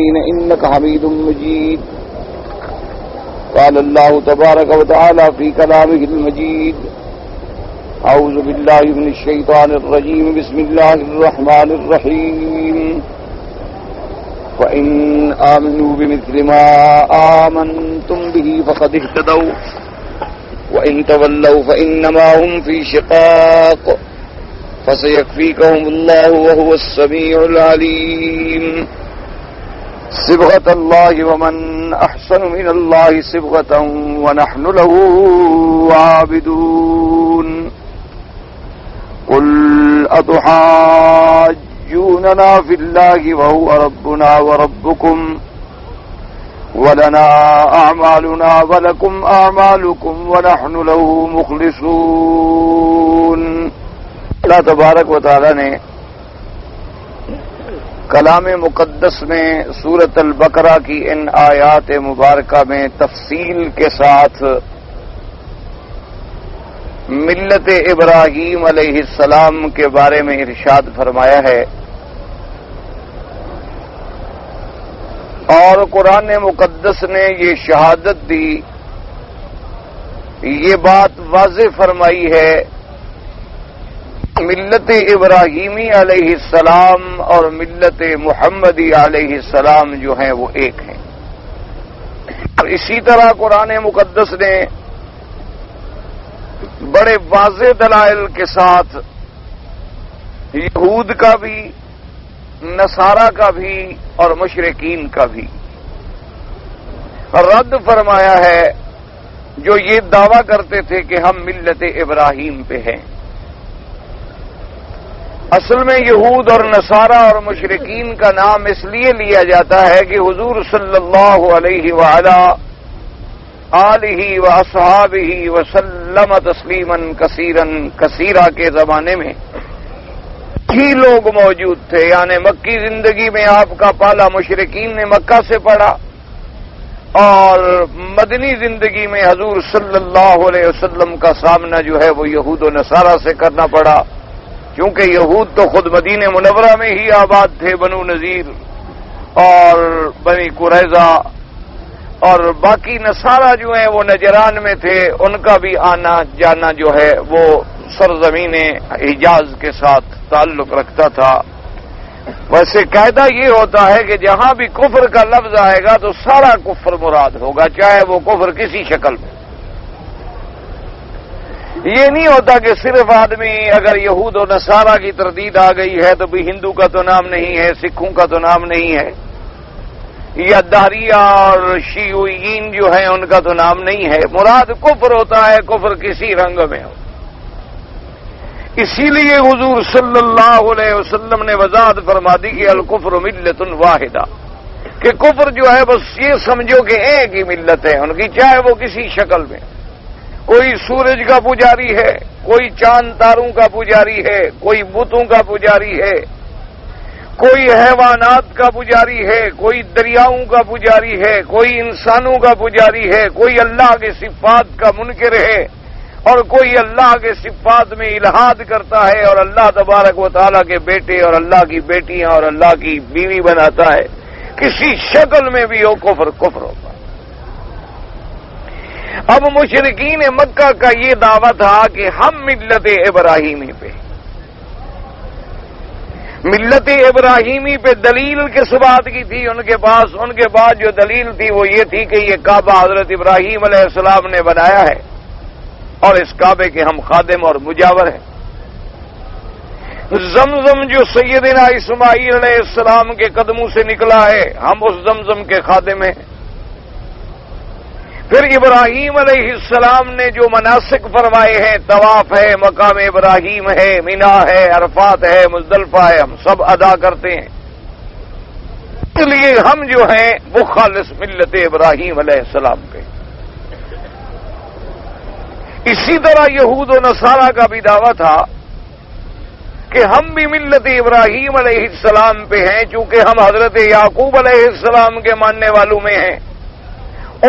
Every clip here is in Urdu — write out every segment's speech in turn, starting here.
إنك حميد مجيد. قال الله تبارك وتعالى في كلامه المجيد: أعوذ بالله من الشيطان الرجيم. بسم الله الرحمن الرحيم. فإن آمنوا بمثل ما آمنتم به فقد اهتدوا وإن تولوا فإنما هم في شقاق فسيكفيكهم الله وهو السميع العليم. صبغة الله ومن أحسن من الله صبغة ونحن له عابدون. قل أتحاجوننا في الله وهو ربنا وربكم ولنا أعمالنا ولكم أعمالكم ونحن له مخلصون. اللہ تبارک و تعالی نے کلام مقدس میں سورۃ البقرہ کی ان آیات مبارکہ میں تفصیل کے ساتھ ملت ابراہیم علیہ السلام کے بارے میں ارشاد فرمایا ہے، اور قرآن مقدس نے یہ شہادت دی، یہ بات واضح فرمائی ہے ملت ابراہیمی علیہ السلام اور ملت محمدی علیہ السلام جو ہیں وہ ایک ہیں. اور اسی طرح قرآن مقدس نے بڑے واضح دلائل کے ساتھ یہود کا بھی، نصارہ کا بھی اور مشرکین کا بھی رد فرمایا ہے جو یہ دعویٰ کرتے تھے کہ ہم ملت ابراہیم پہ ہیں. اصل میں یہود اور نصارہ اور مشرکین کا نام اس لیے لیا جاتا ہے کہ حضور صلی اللہ علیہ وعلا آلہ واصحابہ وسلم تسلیما کثیرا کے زمانے میں ہی لوگ موجود تھے، یعنی مکی زندگی میں آپ کا پالا مشرکین نے مکہ سے پڑھا، اور مدنی زندگی میں حضور صلی اللہ علیہ وسلم کا سامنا جو ہے وہ یہود و نصارہ سے کرنا پڑا، کیونکہ یہود تو خود مدینہ منورہ میں ہی آباد تھے، بنو نذیر اور بنی قریظہ، اور باقی نصارہ جو ہیں وہ نجران میں تھے، ان کا بھی آنا جانا جو ہے وہ سرزمین حجاز کے ساتھ تعلق رکھتا تھا. ویسے قاعدہ یہ ہوتا ہے کہ جہاں بھی کفر کا لفظ آئے گا تو سارا کفر مراد ہوگا، چاہے وہ کفر کسی شکل میں. یہ نہیں ہوتا کہ صرف آدمی اگر یہود و نصارہ کی تردید آ گئی ہے تو بھی ہندو کا تو نام نہیں ہے، سکھوں کا تو نام نہیں ہے، یا دہریہ اور شیعیین جو ہیں ان کا تو نام نہیں ہے. مراد کفر ہوتا ہے، کفر کسی رنگ میں ہو. اسی لیے حضور صلی اللہ علیہ وسلم نے وضاحت فرما دی کہ الکفر ملت واحدہ، کہ کفر جو ہے بس یہ سمجھو کہ ایک ہی ملت ہے ان کی، چاہے وہ کسی شکل میں، کوئی سورج کا پجاری ہے، کوئی چاند تاروں کا پجاری ہے، کوئی بتوں کا پجاری ہے، کوئی حیوانات کا پجاری ہے، کوئی دریاؤں کا پجاری ہے، کوئی انسانوں کا پجاری ہے، کوئی اللہ کے صفات کا منکر ہے، اور کوئی اللہ کے صفات میں الحاد کرتا ہے اور اللہ تبارک و تعالیٰ کے بیٹے اور اللہ کی بیٹیاں اور اللہ کی بیوی بناتا ہے. کسی شکل میں بھی ہو کفر ہوگا. اب مشرکین مکہ کا یہ دعویٰ تھا کہ ہم ملت ابراہیمی پہ، ملت ابراہیمی پہ دلیل کس بات کی تھی ان کے پاس؟ ان کے پاس جو دلیل تھی وہ یہ تھی کہ یہ کعبہ حضرت ابراہیم علیہ السلام نے بنایا ہے اور اس کعبے کے ہم خادم اور مجاور ہیں. زمزم جو سیدنا اسماعیل علیہ السلام کے قدموں سے نکلا ہے، ہم اس زمزم کے خادم ہیں. پھر ابراہیم علیہ السلام نے جو مناسک فرمائے ہیں، طواف ہے، مقام ابراہیم ہے، مینا ہے، عرفات ہے، مزدلفہ ہے، ہم سب ادا کرتے ہیں. اس لیے ہم جو ہیں وہ خالص ملت ابراہیم علیہ السلام کے. اسی طرح یہود و نصارہ کا بھی دعویٰ تھا کہ ہم بھی ملت ابراہیم علیہ السلام پہ ہیں، چونکہ ہم حضرت یعقوب علیہ السلام کے ماننے والوں میں ہیں،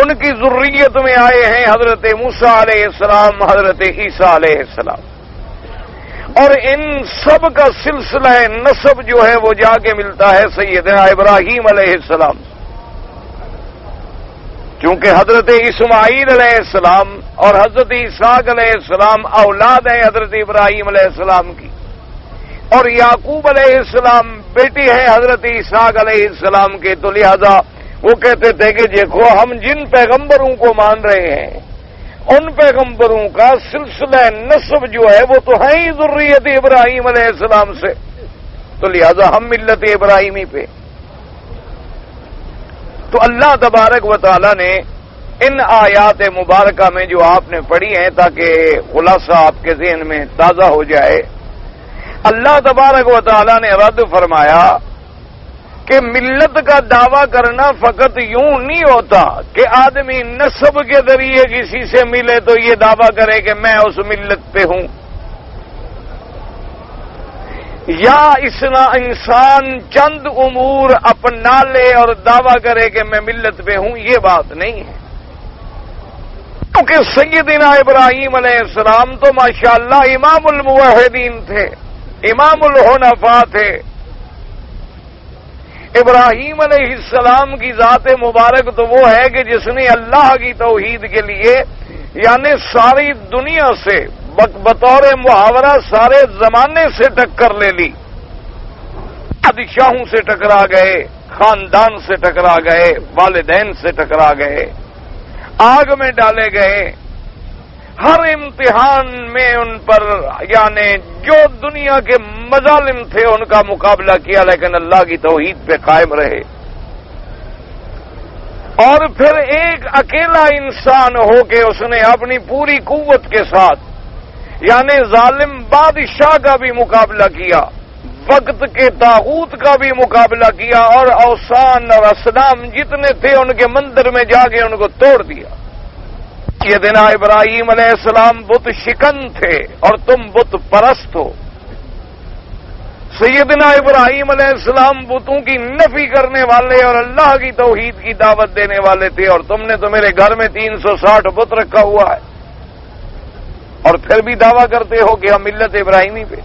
ان کی ذریت میں آئے ہیں حضرت موسیٰ علیہ السلام، حضرت عیسیٰ علیہ السلام. اور ان سب کا سلسلہ نسب جو ہے وہ جا کے ملتا ہے سیدنا ابراہیم علیہ السلام، چونکہ حضرت اسماعیل علیہ السلام اور حضرت اسحاق علیہ السلام اولاد ہیں حضرت ابراہیم علیہ السلام کی، اور یعقوب علیہ السلام بیٹی ہے حضرت اسحاق علیہ السلام کے، تو لہذا وہ کہتے تھے کہ دیکھو ہم جن پیغمبروں کو مان رہے ہیں ان پیغمبروں کا سلسلہ نسب جو ہے وہ تو ہے ہی ذریت ابراہیم علیہ السلام سے، تو لہذا ہم ملت ابراہیمی پہ۔ تو اللہ تبارک و تعالی نے ان آیات مبارکہ میں جو آپ نے پڑھی ہیں تاکہ خلاصہ آپ کے ذہن میں تازہ ہو جائے، اللہ تبارک و تعالی نے رد فرمایا کہ ملت کا دعویٰ کرنا فقط یوں نہیں ہوتا کہ آدمی نسب کے ذریعے کسی سے ملے تو یہ دعویٰ کرے کہ میں اس ملت پہ ہوں، یا انسان چند امور اپنا لے اور دعویٰ کرے کہ میں ملت پہ ہوں، یہ بات نہیں ہے۔ کیونکہ سیدنا ابراہیم علیہ السلام تو ماشاءاللہ امام الموحدین تھے، امام الحنفاء تھے۔ ابراہیم علیہ السلام کی ذات مبارک تو وہ ہے کہ جس نے اللہ کی توحید کے لیے یعنی ساری دنیا سے بطور محاورہ سارے زمانے سے ٹکر لے لی، بادشاہوں سے ٹکرا گئے، خاندان سے ٹکرا گئے، والدین سے ٹکرا گئے، آگ میں ڈالے گئے، ہر امتحان میں ان پر یعنی جو دنیا کے مظالم تھے ان کا مقابلہ کیا، لیکن اللہ کی توحید پہ قائم رہے۔ اور پھر ایک اکیلا انسان ہو کے اس نے اپنی پوری قوت کے ساتھ یعنی ظالم بادشاہ کا بھی مقابلہ کیا، وقت کے طاغوت کا بھی مقابلہ کیا، اور اوثان اور اصنام جتنے تھے ان کے مندر میں جا کے ان کو توڑ دیا۔ سیدنا ابراہیم علیہ السلام بت شکن تھے اور تم بت پرست ہو۔ سیدنا ابراہیم علیہ السلام بتوں کی نفی کرنے والے اور اللہ کی توحید کی دعوت دینے والے تھے، اور تم نے تو میرے گھر میں 360 بت رکھا ہوا ہے اور پھر بھی دعویٰ کرتے ہو کہ ہم ملت ابراہیمی پہ۔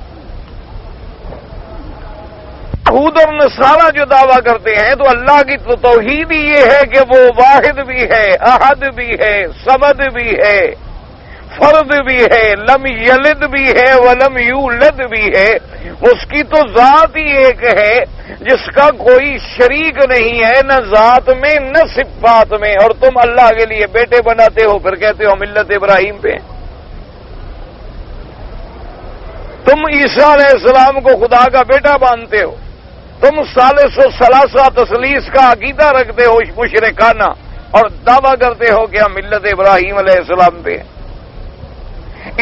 یہود اور نصارہ جو دعویٰ کرتے ہیں تو اللہ کی تو توحید ہی یہ ہے کہ وہ واحد بھی ہے، احد بھی ہے، صمد بھی ہے، فرد بھی ہے، لم یلد بھی ہے ولم یولد بھی ہے۔ اس کی تو ذات ہی ایک ہے جس کا کوئی شریک نہیں ہے، نہ ذات میں نہ صفات میں، اور تم اللہ کے لیے بیٹے بناتے ہو پھر کہتے ہو ملت ابراہیم پہ۔ تم عیسیٰ علیہ السلام کو خدا کا بیٹا مانتے ہو، تم ثالث و ثلاثہ تثلیث کا عقیدہ رکھتے ہو مشرکانہ، اور دعویٰ کرتے ہو کہ ہم ملت ابراہیم علیہ السلام پہ ہیں۔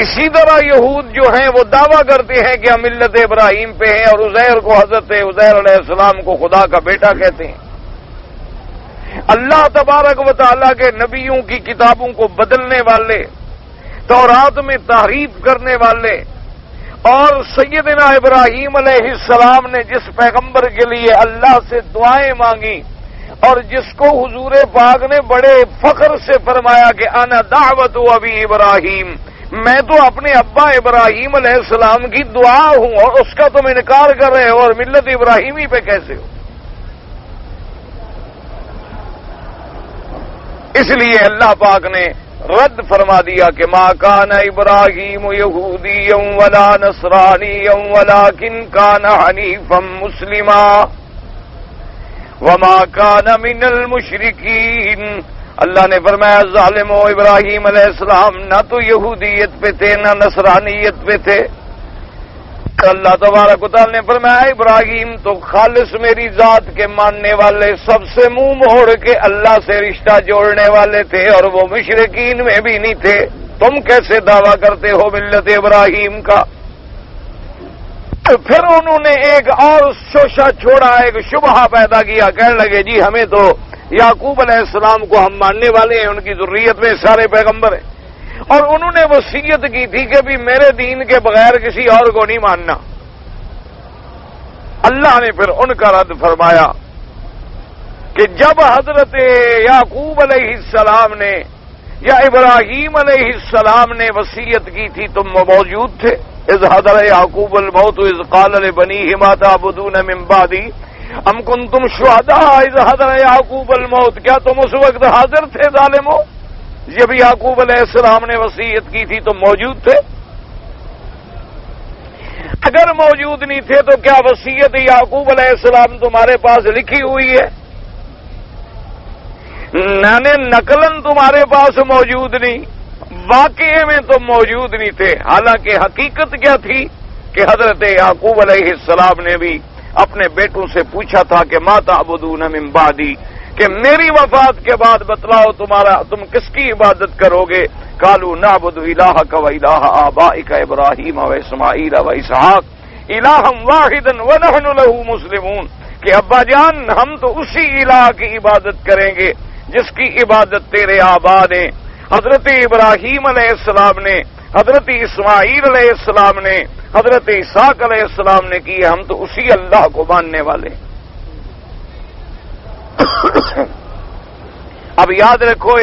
اسی طرح یہود جو ہیں وہ دعویٰ کرتے ہیں کہ ہم ملت ابراہیم پہ ہیں، اور عزیر کو حضرت عزیر علیہ السلام کو خدا کا بیٹا کہتے ہیں۔ اللہ تبارک و تعالیٰ کے نبیوں کی کتابوں کو بدلنے والے، تورات میں تحریف کرنے والے، اور سیدنا ابراہیم علیہ السلام نے جس پیغمبر کے لیے اللہ سے دعائیں مانگی اور جس کو حضور پاک نے بڑے فخر سے فرمایا کہ انا دعوت ابی ابراہیم، میں تو اپنے ابا ابراہیم علیہ السلام کی دعا ہوں، اور اس کا تم انکار کر رہے ہو اور ملت ابراہیمی پہ کیسے ہو؟ اس لیے اللہ پاک نے رد فرما دیا کہ ما کان ابراہیم یہودیا ولا نصرانیا ولکن کان حنیفا مسلما وما کان من المشرکین۔ اللہ نے فرمایا ظالمو، ابراہیم علیہ السلام نہ تو یہودیت پہ تھے نہ نصرانیت پہ تھے۔ اللہ تبارک و تعالی نے فرمایا ابراہیم تو خالص میری ذات کے ماننے والے، سب سے منہ موڑ کے اللہ سے رشتہ جوڑنے والے تھے، اور وہ مشرکین میں بھی نہیں تھے۔ تم کیسے دعویٰ کرتے ہو ملت ابراہیم کا؟ پھر انہوں نے ایک اور شوشہ چھوڑا، ایک شبہہ پیدا کیا، کہنے لگے جی ہمیں تو یعقوب علیہ السلام کو ہم ماننے والے ہیں، ان کی ذریت میں سارے پیغمبر ہیں، اور انہوں نے وصیت کی تھی کہ بھی میرے دین کے بغیر کسی اور کو نہیں ماننا۔ اللہ نے پھر ان کا رد فرمایا کہ جب حضرت یعقوب علیہ السلام نے یا ابراہیم علیہ السلام نے وصیت کی تھی تم موجود تھے، اذ حضر یعقوب الموت اذ قال لبنیہ ما تعبدون من بعدی ام کنتم شہداء اذ حضر یعقوب الموت، کیا تم اس وقت حاضر تھے ظالمو جب یعقوب علیہ السلام نے وصیت کی تھی؟ تم موجود تھے؟ اگر موجود نہیں تھے تو کیا وصیت یعقوب علیہ السلام تمہارے پاس لکھی ہوئی ہے؟ نقلن تمہارے پاس موجود نہیں، واقعے میں تم موجود نہیں تھے۔ حالانکہ حقیقت کیا تھی کہ حضرت یعقوب علیہ السلام نے بھی اپنے بیٹوں سے پوچھا تھا کہ ما تعبدون من بعدی، کہ میری وفات کے بعد بتلاؤ تم کس کی عبادت کرو گے؟ قالوا نعبد الہک و الہ آبائک ابراہیم و اسماعیل و اسحاق الہا واحدا ونحن له مسلمون، کہ ابا جان ہم تو اسی الہ کی عبادت کریں گے جس کی عبادت تیرے آبا نے، حضرت ابراہیم علیہ السلام نے، حضرت اسماعیل علیہ السلام نے، حضرت اسحاق علیہ السلام نے کی ہے، ہم تو اسی اللہ کو ماننے والے۔ اب یاد رکھو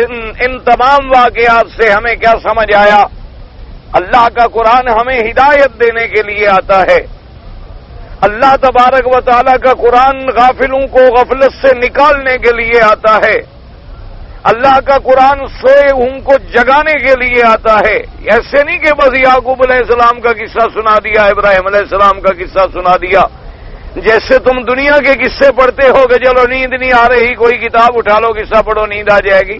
ان تمام واقعات سے ہمیں کیا سمجھ آیا؟ اللہ کا قرآن ہمیں ہدایت دینے کے لیے آتا ہے۔ اللہ تبارک و تعالیٰ کا قرآن غافلوں کو غفلت سے نکالنے کے لیے آتا ہے۔ اللہ کا قرآن سوئے ہوں کو جگانے کے لیے آتا ہے۔ ایسے نہیں کہ بس یعقوب علیہ السلام کا قصہ سنا دیا، ابراہیم علیہ السلام کا قصہ سنا دیا، جیسے تم دنیا کے قصے پڑھتے ہو کہ چلو نیند نہیں آ رہی کوئی کتاب اٹھا لو قصہ پڑھو نیند آ جائے گی۔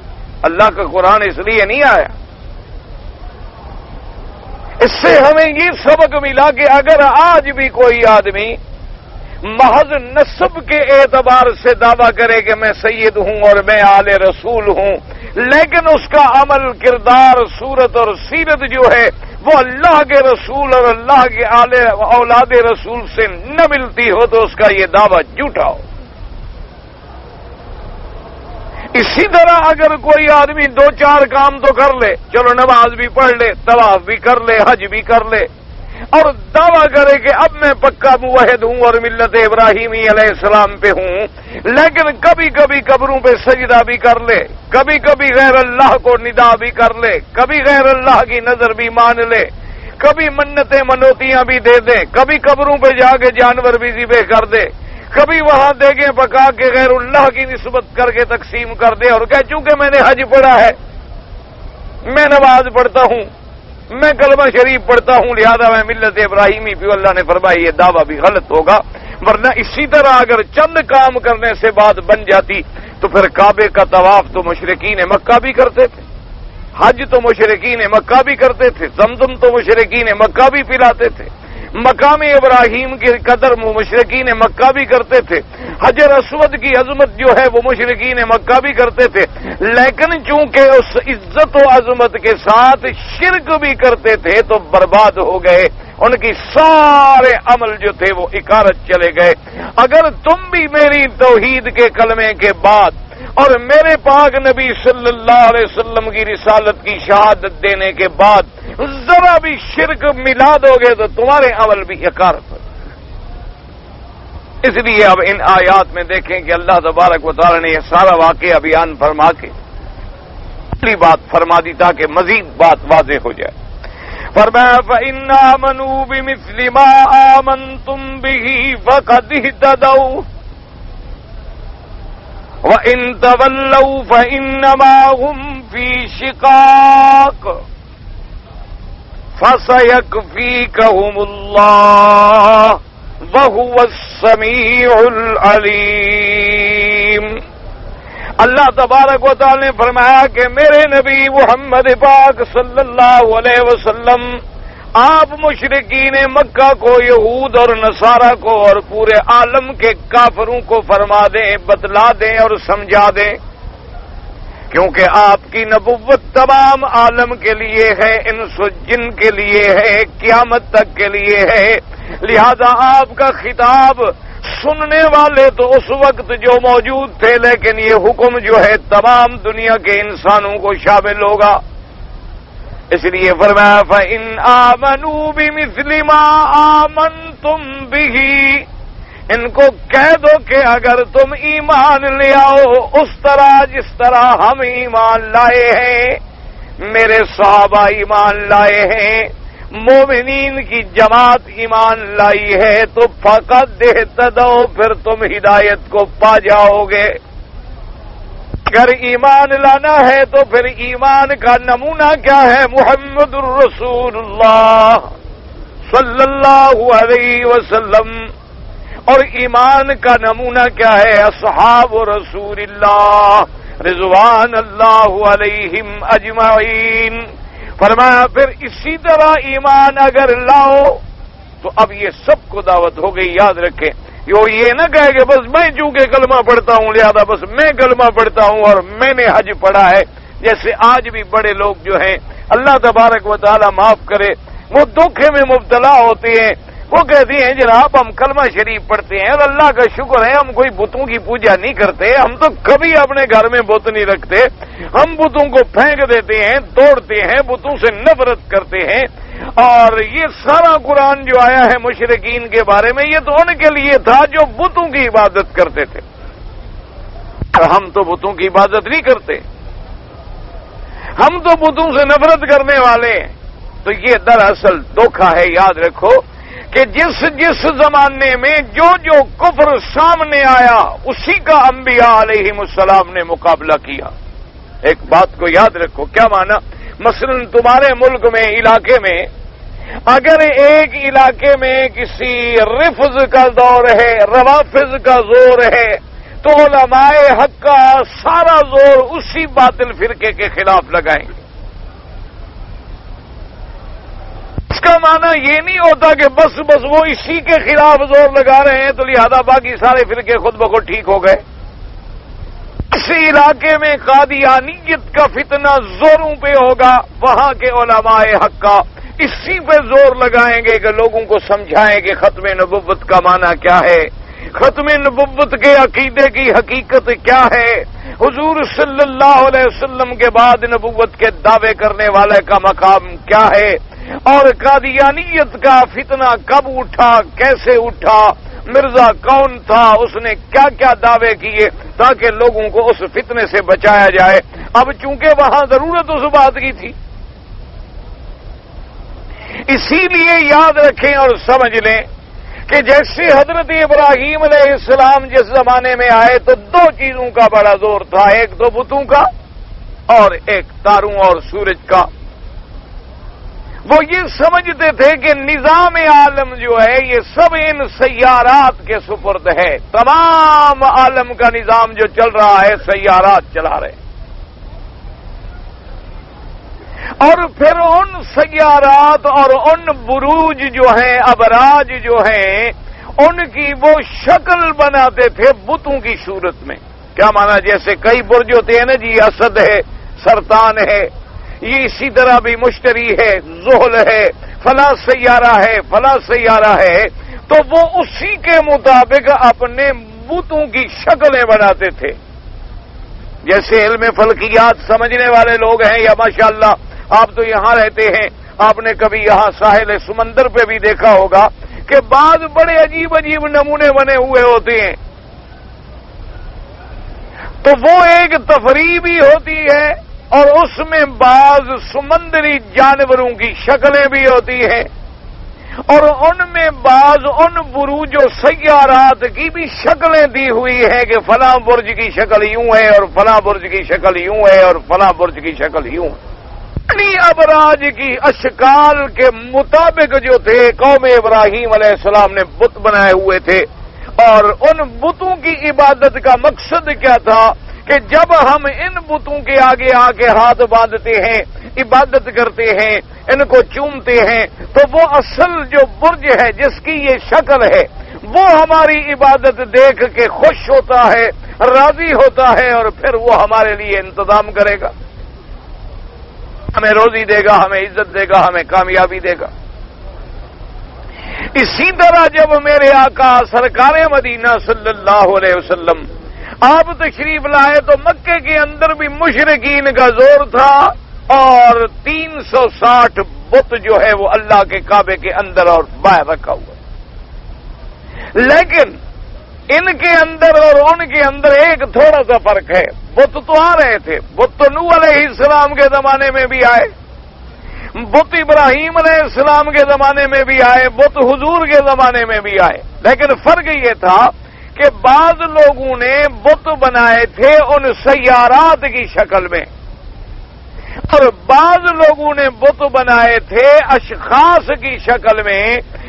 اللہ کا قرآن اس لیے نہیں آیا۔ اس سے ہمیں یہ سبق ملا کہ اگر آج بھی کوئی آدمی محض نسب کے اعتبار سے دعویٰ کرے کہ میں سید ہوں اور میں آل رسول ہوں، لیکن اس کا عمل، کردار، صورت اور سیرت جو ہے وہ اللہ کے رسول اور اللہ کے اولاد رسول سے نہ ملتی ہو تو اس کا یہ دعویٰ جھوٹا ہو۔ اسی طرح اگر کوئی آدمی دو چار کام تو کر لے، چلو نماز بھی پڑھ لے، طواف بھی کر لے، حج بھی کر لے، اور دعویٰ کرے کہ اب میں پکا موحد ہوں اور ملت ابراہیمی علیہ السلام پہ ہوں، لیکن کبھی کبھی قبروں پہ سجدہ بھی کر لے، کبھی کبھی غیر اللہ کو ندا بھی کر لے، کبھی غیر اللہ کی نظر بھی مان لے، کبھی منتیں منوتیاں بھی دے دے، کبھی قبروں پہ جا کے جانور بھی ذبح کر دے، کبھی وہاں دیگیں پکا کے غیر اللہ کی نسبت کر کے تقسیم کر دے اور کہ چونکہ میں نے حج پڑھا ہے، میں نماز پڑھتا ہوں، میں کلمہ شریف پڑھتا ہوں، لہذا میں ملت ابراہیمی بھی، اللہ نے فرمایا یہ دعویٰ بھی غلط ہوگا۔ ورنہ اسی طرح اگر چند کام کرنے سے بات بن جاتی تو پھر کعبے کا طواف تو مشرکین مکہ بھی کرتے تھے، حج تو مشرکین مکہ بھی کرتے تھے، زمزم تو مشرکین مکہ بھی پلاتے تھے، مقام ابراہیم کی قدر مشرکین مکہ بھی کرتے تھے، حجر اسود کی عظمت جو ہے وہ مشرکین مکہ بھی کرتے تھے، لیکن چونکہ اس عزت و عظمت کے ساتھ شرک بھی کرتے تھے تو برباد ہو گئے، ان کی سارے عمل جو تھے وہ اکارت چلے گئے۔ اگر تم بھی میری توحید کے کلمے کے بعد اور میرے پاک نبی صلی اللہ علیہ وسلم کی رسالت کی شہادت دینے کے بعد ذرا بھی شرک ملا دو گے تو تمہارے عمل بھی اکارت ہو۔ اس لیے اب ان آیات میں دیکھیں کہ اللہ تبارک و تعالی نے یہ سارا واقعہ بیان فرما کے پہلی بات فرما دی تاکہ مزید بات واضح ہو جائے۔ فرمایا فَإِنْ آمَنُوا بِمِثْلِ مَا آمَنْتُمْ بِهِ فَقَدِ اهْتَدَوْا وَإِنْ تَوَلَّوْا فَإِنَّمَا هُمْ فِي شِقَاقٍ فَسَيَكْفِيكَهُمُ اللَّهُ وَهُوَ السَّمِيعُ الْعَلِيمُ۔ اللہ تبارک و تعالی نے فرمایا کہ میرے نبی محمد پاک صلی اللہ علیہ وسلم آپ مشرکین مکہ کو، یہود اور نصارہ کو اور پورے عالم کے کافروں کو فرما دیں، بتلا دیں اور سمجھا دیں، کیونکہ آپ کی نبوت تمام عالم کے لیے ہے، انس و جن کے لیے ہے، قیامت تک کے لیے ہے، لہذا آپ کا خطاب سننے والے تو اس وقت جو موجود تھے، لیکن یہ حکم جو ہے تمام دنیا کے انسانوں کو شامل ہوگا۔ اس لیے فرمایا فَإِنْ آمَنُوا بِمِثْلِ مَا آمَنْتُمْ بِهِ، ان کو کہہ دو کہ اگر تم ایمان لے آؤ اس طرح جس طرح ہم ایمان لائے ہیں، میرے صحابہ ایمان لائے ہیں، مومنین کی جماعت ایمان لائی ہے تو فقط اہتدوا، پھر تم ہدایت کو پا جاؤ گے۔ اگر ایمان لانا ہے تو پھر ایمان کا نمونہ کیا ہے؟ محمد الرسول اللہ صلی اللہ علیہ وسلم۔ اور ایمان کا نمونہ کیا ہے؟ اصحاب رسول اللہ رضوان اللہ علیہم اجمعین۔ فرمایا پھر اسی طرح ایمان اگر لاؤ تو اب یہ سب کو دعوت ہو گئی۔ یاد رکھیں، یہ نہ کہے کہ بس میں چونکہ کلمہ پڑھتا ہوں لہذا بس میں کلمہ پڑھتا ہوں اور میں نے حج پڑھا ہے، جیسے آج بھی بڑے لوگ جو ہیں اللہ تبارک و تعالی معاف کرے وہ دھوکے میں مبتلا ہوتے ہیں۔ وہ کہتے ہیں جناب ہم کلمہ شریف پڑھتے ہیں اور اللہ کا شکر ہے ہم کوئی بتوں کی پوجا نہیں کرتے، ہم تو کبھی اپنے گھر میں بت نہیں رکھتے، ہم بتوں کو پھینک دیتے ہیں، توڑتے ہیں، بتوں سے نفرت کرتے ہیں۔ اور یہ سارا قرآن جو آیا ہے مشرکین کے بارے میں یہ تو ان کے لیے تھا جو بتوں کی عبادت کرتے تھے، اور ہم تو بتوں کی عبادت نہیں کرتے، ہم تو بتوں سے نفرت کرنے والے ہیں۔ تو یہ دراصل دھوکہ ہے۔ یاد رکھو کہ جس زمانے میں جو کفر سامنے آیا اسی کا انبیاء علیہم السلام نے مقابلہ کیا۔ ایک بات کو یاد رکھو، کیا مانا؟ مثلا تمہارے ملک میں علاقے میں اگر ایک علاقے میں کسی رفض کا دور ہے، روافض کا زور ہے، تو علماء حق کا سارا زور اسی باطل فرقے کے خلاف لگائیں گے۔ اس کا معنی یہ نہیں ہوتا کہ بس وہ اسی کے خلاف زور لگا رہے ہیں تو لہذا باقی سارے فرقے خود بخود ٹھیک ہو گئے۔ اس علاقے میں قادیانیت کا فتنہ زوروں پہ ہوگا، وہاں کے علماء حق کا اسی پہ زور لگائیں گے کہ لوگوں کو سمجھائیں کہ ختم نبوت کا معنی کیا ہے، ختم نبوت کے عقیدے کی حقیقت کیا ہے، حضور صلی اللہ علیہ وسلم کے بعد نبوت کے دعوے کرنے والے کا مقام کیا ہے، اور قادیانیت کا فتنہ کب اٹھا، کیسے اٹھا، مرزا کون تھا، اس نے کیا کیا دعوے کیے تاکہ لوگوں کو اس فتنے سے بچایا جائے۔ اب چونکہ وہاں ضرورت اس بات کی تھی، اسی لیے یاد رکھیں اور سمجھ لیں کہ جیسے حضرت ابراہیم علیہ السلام جس زمانے میں آئے تو دو چیزوں کا بڑا زور تھا، ایک تو بتوں کا اور ایک تاروں اور سورج کا۔ وہ یہ سمجھتے تھے کہ نظام عالم جو ہے یہ سب ان سیارات کے سپرد ہے، تمام عالم کا نظام جو چل رہا ہے سیارات چلا رہے ہیں، اور پھر ان سیارات اور ان بروج جو ہیں، ابراج جو ہیں، ان کی وہ شکل بناتے تھے بتوں کی صورت میں۔ کیا مانا؟ جیسے کئی برج ہوتے ہیں نا جی، اسد ہے، سرطان ہے، یہ اسی طرح بھی مشتری ہے، زحل ہے، فلاں سیارہ ہے، فلاں سیارہ ہے، تو وہ اسی کے مطابق اپنے بتوں کی شکلیں بناتے تھے۔ جیسے علم فلکیات سمجھنے والے لوگ ہیں، یا ماشاءاللہ آپ تو یہاں رہتے ہیں، آپ نے کبھی یہاں ساحل سمندر پہ بھی دیکھا ہوگا کہ بعض بڑے عجیب عجیب نمونے بنے ہوئے ہوتے ہیں، تو وہ ایک تفریح بھی ہوتی ہے اور اس میں بعض سمندری جانوروں کی شکلیں بھی ہوتی ہیں، اور ان میں بعض ان بروج و سیارات کی بھی شکلیں دی ہوئی ہیں کہ فلاں برج کی شکل یوں ہے اور فلاں برج کی شکل یوں ہے اور فلاں برج کی شکل یوں ہے۔ ابراج کی اشکال کے مطابق جو تھے قوم ابراہیم علیہ السلام نے بت بنائے ہوئے تھے، اور ان بتوں کی عبادت کا مقصد کیا تھا کہ جب ہم ان بتوں کے آگے آ کے ہاتھ باندھتے ہیں، عبادت کرتے ہیں، ان کو چومتے ہیں، تو وہ اصل جو برج ہے جس کی یہ شکل ہے وہ ہماری عبادت دیکھ کے خوش ہوتا ہے، راضی ہوتا ہے، اور پھر وہ ہمارے لیے انتظام کرے گا، ہمیں روزی دے گا، ہمیں عزت دے گا، ہمیں کامیابی دے گا۔ اسی طرح جب میرے آقا سرکار مدینہ صلی اللہ علیہ وسلم آپ تشریف لائے تو مکے کے اندر بھی مشرکین کا زور تھا، اور 360 بت جو ہے وہ اللہ کے کعبے کے اندر اور باہر رکھا ہوا، لیکن ان کے اندر اور ان کے اندر ایک تھوڑا سا فرق ہے۔ بت تو آ رہے تھے، بت تو نوح علیہ السلام کے زمانے میں بھی آئے، بت ابراہیم علیہ السلام کے زمانے میں بھی آئے، بت حضور کے زمانے میں بھی آئے، لیکن فرق یہ تھا کہ بعض لوگوں نے بت بنائے تھے ان سیارات کی شکل میں، اور بعض لوگوں نے بت بنائے تھے اشخاص کی شکل میں،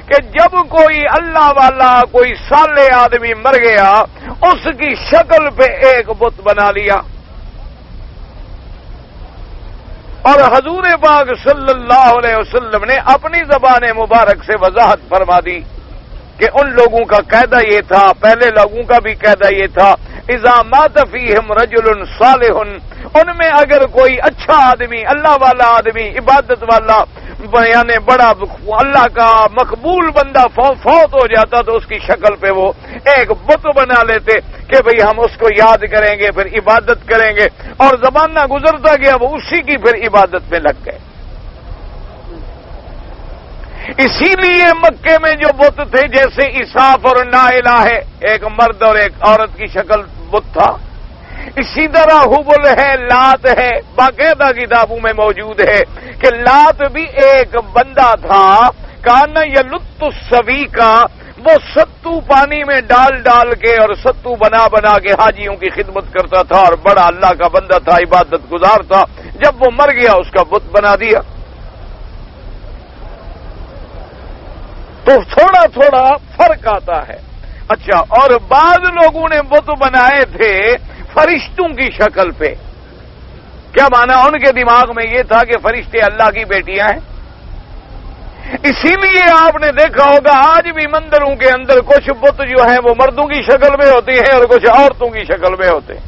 کہ جب کوئی اللہ والا کوئی صالح آدمی مر گیا اس کی شکل پہ ایک بت بنا لیا۔ اور حضور پاک صلی اللہ علیہ وسلم نے اپنی زبان مبارک سے وضاحت فرما دی کہ ان لوگوں کا قاعدہ یہ تھا، پہلے لوگوں کا بھی قاعدہ یہ تھا، اذا مات فیہم رجل صالح، ان میں اگر کوئی اچھا آدمی، اللہ والا آدمی، عبادت والا، یعنی بڑا اللہ کا مقبول بندہ فوت ہو جاتا تو اس کی شکل پہ وہ ایک بت بنا لیتے کہ بھئی ہم اس کو یاد کریں گے، پھر عبادت کریں گے، اور زمانہ گزرتا گیا وہ اسی کی پھر عبادت میں لگ گئے۔ اسی لیے مکے میں جو بت تھے، جیسے اساف اور نائلہ ہے، ایک مرد اور ایک عورت کی شکل بت تھا، اسی طرح حبل ہے، لات ہے، باقاعدہ کتابوں میں موجود ہے کہ لات بھی ایک بندہ تھا، کان یلت السوی کا، وہ ستو پانی میں ڈال ڈال کے اور ستو بنا بنا کے حاجیوں کی خدمت کرتا تھا، اور بڑا اللہ کا بندہ تھا، عبادت گزار تھا۔ جب وہ مر گیا اس کا بت بنا دیا۔ تو تھوڑا تھوڑا فرق آتا ہے۔ اچھا، اور بعض لوگوں نے بت بنائے تھے فرشتوں کی شکل پہ۔ کیا مانا؟ ان کے دماغ میں یہ تھا کہ فرشتے اللہ کی بیٹیاں ہیں۔ اسی لیے آپ نے دیکھا ہوگا آج بھی مندروں کے اندر کچھ بت جو ہیں وہ مردوں کی شکل میں ہوتے ہیں اور کچھ عورتوں کی شکل میں ہوتے ہیں۔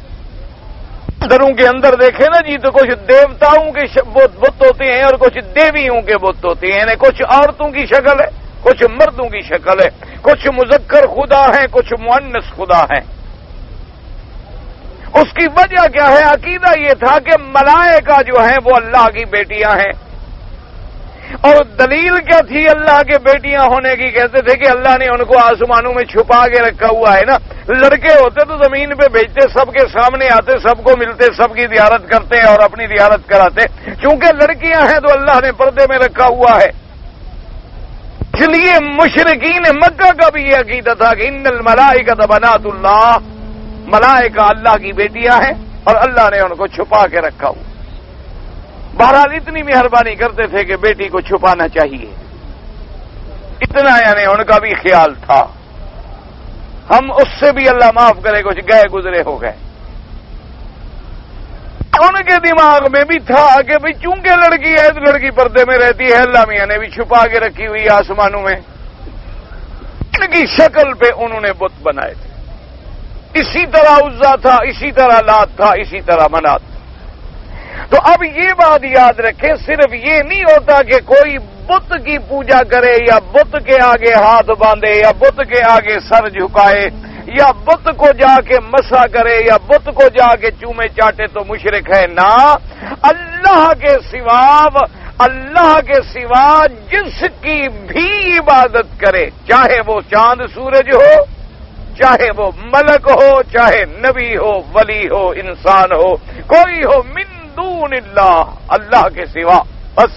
مندروں کے اندر دیکھیں نا جی، تو کچھ دیوتاؤں کے بت ہوتے ہیں اور کچھ دیویوں کے بت ہوتے ہیں، یعنی کچھ عورتوں کی شکل ہے، کچھ مردوں کی شکل ہے، کچھ مذکر خدا ہیں، کچھ مؤنث خدا ہیں۔ اس کی وجہ کیا ہے؟ عقیدہ یہ تھا کہ ملائکہ جو ہیں وہ اللہ کی بیٹیاں ہیں۔ اور دلیل کیا تھی اللہ کے بیٹیاں ہونے کی؟ کہتے تھے کہ اللہ نے ان کو آسمانوں میں چھپا کے رکھا ہوا ہے نا، لڑکے ہوتے تو زمین پہ بھیجتے، سب کے سامنے آتے، سب کو ملتے، سب کی زیارت کرتے اور اپنی زیارت کراتے۔ چونکہ لڑکیاں ہیں تو اللہ نے پردے میں رکھا ہوا ہے۔ اس لیے مشرکین مکہ کا بھی یہ عقیدہ تھا کہ ان الملائکۃ بنات اللہ، ملائکہ اللہ کی بیٹیاں ہیں اور اللہ نے ان کو چھپا کے رکھا ہوا۔ بہرحال اتنی مہربانی کرتے تھے کہ بیٹی کو چھپانا چاہیے، اتنا یعنی ان کا بھی خیال تھا۔ ہم اس سے بھی اللہ معاف کرے کچھ گئے گزرے ہو گئے۔ ان کے دماغ میں بھی تھا کہ بھئی چونکہ لڑکی ہے تو لڑکی پردے میں رہتی ہے، اللہ میاں نے بھی چھپا کے رکھی ہوئی آسمانوں میں۔ ان کی شکل پہ انہوں نے بت بنائے تھے۔ اسی طرح عزا تھا، اسی طرح لات تھا، اسی طرح منات تھا۔ تو اب یہ بات یاد رکھیں، صرف یہ نہیں ہوتا کہ کوئی بت کی پوجا کرے یا بت کے آگے ہاتھ باندھے یا بت کے آگے سر جھکائے یا بت کو جا کے مسا کرے یا بت کو جا کے چومے چاٹے تو مشرک ہے۔ نہ، اللہ کے سوا جس کی بھی عبادت کرے، چاہے وہ چاند سورج ہو، چاہے وہ ملک ہو، چاہے نبی ہو، ولی ہو، انسان ہو، کوئی ہو، من دون اللہ، اللہ کے سوا، بس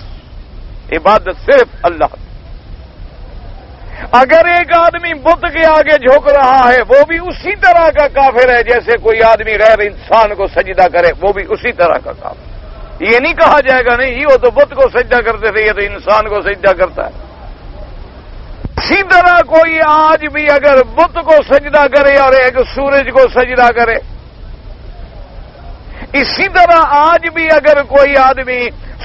عبادت صرف اللہ۔ اگر ایک آدمی بت کے آگے جھک رہا ہے وہ بھی اسی طرح کا کافر ہے جیسے کوئی آدمی غیر انسان کو سجدہ کرے، وہ بھی اسی طرح کا کافر۔ یہ نہیں کہا جائے گا نہیں وہ تو بت کو سجدہ کرتے تھے، یہ تو انسان کو سجدہ کرتا ہے۔ اسی طرح کوئی آج بھی اگر بت کو سجدہ کرے اور ایک سورج کو سجدہ کرے، اسی طرح آج بھی اگر کوئی آدمی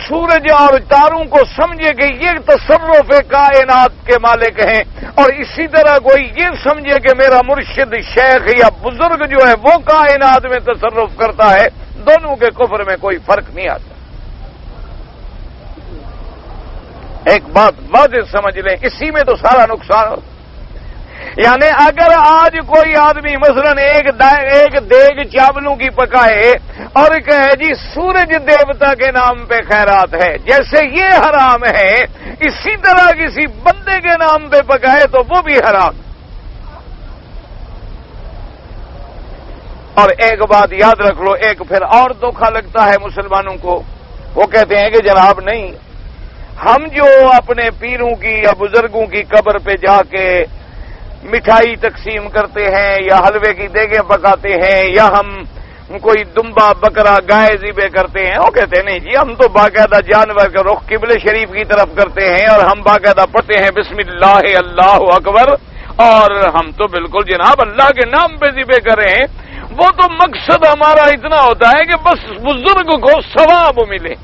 سورج اور تاروں کو سمجھے کہ یہ تصرف کائنات کے مالک ہیں، اور اسی طرح کوئی یہ سمجھے کہ میرا مرشد شیخ یا بزرگ جو ہے وہ کائنات میں تصرف کرتا ہے، دونوں کے کفر میں کوئی فرق نہیں آتا۔ ایک بات واضح سمجھ لیں، اسی میں تو سارا نقصان ہوتا۔ یعنی اگر آج کوئی آدمی مثلا ایک دیگ چاولوں کی پکائے اور کہے جی سورج دیوتا کے نام پہ خیرات ہے، جیسے یہ حرام ہے، اسی طرح کسی بندے کے نام پہ پکائے تو وہ بھی حرام۔ اور ایک بات یاد رکھ لو، ایک پھر اور دھوکہ لگتا ہے مسلمانوں کو، وہ کہتے ہیں کہ جناب نہیں، ہم جو اپنے پیروں کی یا بزرگوں کی قبر پہ جا کے مٹھائی تقسیم کرتے ہیں یا حلوے کی دیگیں پکاتے ہیں یا ہم کوئی دمبا بکرا گائے ذبح کرتے ہیں، وہ کہتے ہیں نہیں جی ہم تو باقاعدہ جانور کا رخ قبلہ شریف کی طرف کرتے ہیں اور ہم باقاعدہ پڑھتے ہیں بسم اللہ اللہ اکبر، اور ہم تو بالکل جناب اللہ کے نام پہ ذبح کر رہے ہیں۔ وہ تو مقصد ہمارا اتنا ہوتا ہے کہ بس بزرگ کو ثواب ملے،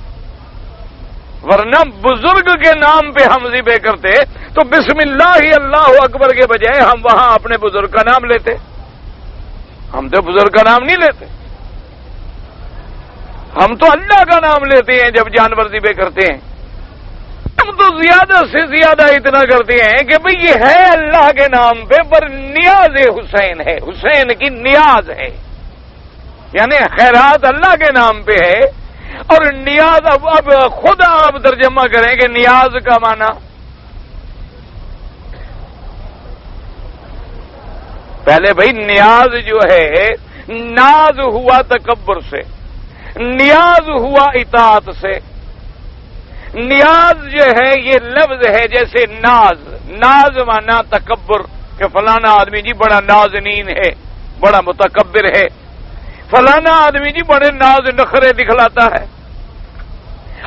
ورنہ بزرگ کے نام پہ ہم ذبح کرتے تو بسم اللہ اللہ اکبر کے بجائے ہم وہاں اپنے بزرگ کا نام لیتے، ہم تو بزرگ کا نام نہیں لیتے، ہم تو اللہ کا نام لیتے ہیں جب جانور ذبح کرتے ہیں۔ ہم تو زیادہ سے زیادہ اتنا کرتے ہیں کہ بھئی یہ ہے اللہ کے نام پہ پر نیاز حسین ہے، حسین کی نیاز ہے، یعنی خیرات اللہ کے نام پہ ہے اور نیاز اب خود آپ ترجمہ کریں کہ نیاز کا معنی پہلے بھئی نیاز جو ہے ناز ہوا تکبر سے، نیاز ہوا اطاعت سے۔ نیاز جو ہے یہ لفظ ہے جیسے ناز، ناز مانا تکبر کہ فلانا آدمی جی بڑا نازنین ہے، بڑا متکبر ہے، فلانا آدمی جی بڑے ناز نخرے دکھلاتا ہے،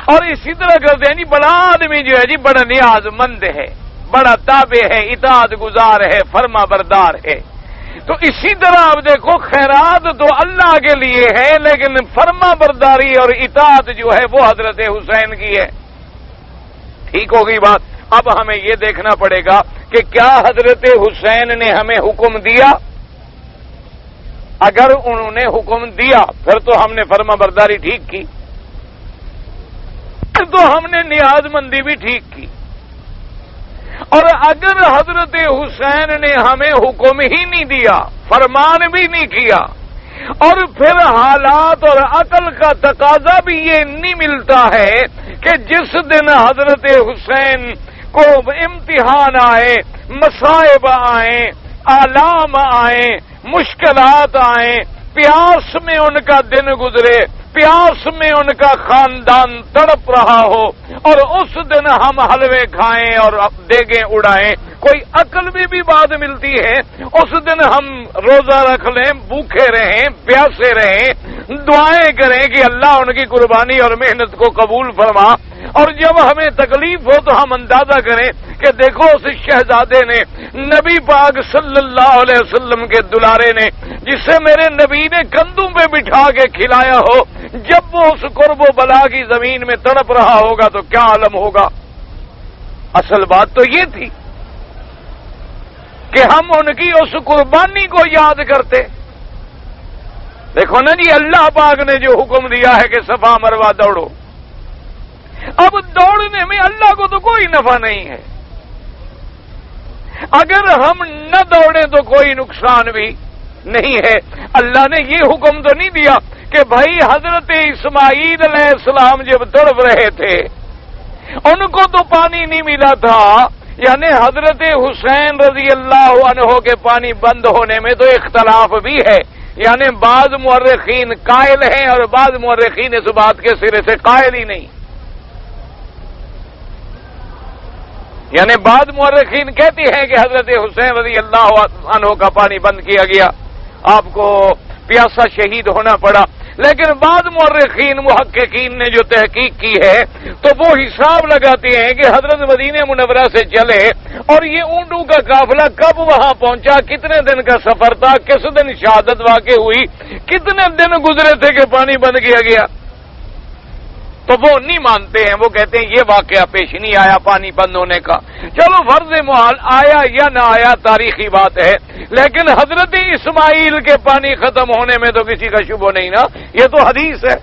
اور اسی طرح کرتے ہیں جی بڑا آدمی جو ہے جی بڑا نیاز مند ہے، بڑا تابع ہے، اطاعت گزار ہے، فرما بردار ہے۔ تو اسی طرح آپ دیکھو خیرات تو اللہ کے لیے ہے لیکن فرما برداری اور اطاعت جو ہے وہ حضرت حسین کی ہے۔ ٹھیک ہوگی بات؟ اب ہمیں یہ دیکھنا پڑے گا کہ کیا حضرت حسین نے ہمیں حکم دیا؟ اگر انہوں نے حکم دیا پھر تو ہم نے فرما برداری ٹھیک کی، پھر تو ہم نے نیاز مندی بھی ٹھیک کی، اور اگر حضرت حسین نے ہمیں حکم ہی نہیں دیا، فرمان بھی نہیں کیا، اور پھر حالات اور عقل کا تقاضا بھی یہ نہیں ملتا ہے کہ جس دن حضرت حسین کو امتحان آئے، مصائب آئیں، آلام آئیں، مشکلات آئیں، پیاس میں ان کا دن گزرے، پیاس میں ان کا خاندان تڑپ رہا ہو، اور اس دن ہم حلوے کھائیں اور دیگیں اڑائیں، کوئی عقل میں بھی بات ملتی ہے؟ اس دن ہم روزہ رکھ لیں، بھوکے رہیں، پیاسے رہیں، دعائیں کریں کہ اللہ ان کی قربانی اور محنت کو قبول فرما، اور جب ہمیں تکلیف ہو تو ہم اندازہ کریں کہ دیکھو اس شہزادے نے نبی پاک صلی اللہ علیہ وسلم کے دلارے نے جسے میرے نبی نے کندھوں پہ بٹھا کے کھلایا ہو، جب وہ اس قرب و بلا کی زمین میں تڑپ رہا ہوگا تو کیا عالم ہوگا؟ اصل بات تو یہ تھی کہ ہم ان کی اس قربانی کو یاد کرتے۔ دیکھو نا جی اللہ پاک نے جو حکم دیا ہے کہ صفا مروہ دوڑو، اب دوڑنے میں اللہ کو تو کوئی نفع نہیں ہے، اگر ہم نہ دوڑیں تو کوئی نقصان بھی نہیں ہے۔ اللہ نے یہ حکم تو نہیں دیا کہ بھائی حضرت اسماعیل علیہ السلام جب تڑپ رہے تھے ان کو تو پانی نہیں ملا تھا، یعنی حضرت حسین رضی اللہ عنہ کے پانی بند ہونے میں تو اختلاف بھی ہے، یعنی بعض مورخین قائل ہیں اور بعض مورخین اس بات کے سرے سے قائل ہی نہیں، یعنی بعض مورخین کہتی ہیں کہ حضرت حسین رضی اللہ عنہ کا پانی بند کیا گیا، آپ کو پیاسا شہید ہونا پڑا، لیکن بعض مورخین محققین نے جو تحقیق کی ہے تو وہ حساب لگاتے ہیں کہ حضرت مدینہ منورہ سے چلے اور یہ اونٹوں کا قافلہ کب وہاں پہنچا، کتنے دن کا سفر تھا، کس دن شہادت واقع ہوئی، کتنے دن گزرے تھے کہ پانی بند کیا گیا، تو وہ نہیں مانتے ہیں، وہ کہتے ہیں یہ واقعہ پیش نہیں آیا پانی بند ہونے کا۔ چلو فرض محال آیا یا نہ آیا تاریخی بات ہے، لیکن حضرت اسماعیل کے پانی ختم ہونے میں تو کسی کا شبہ نہیں نا، یہ تو حدیث ہے۔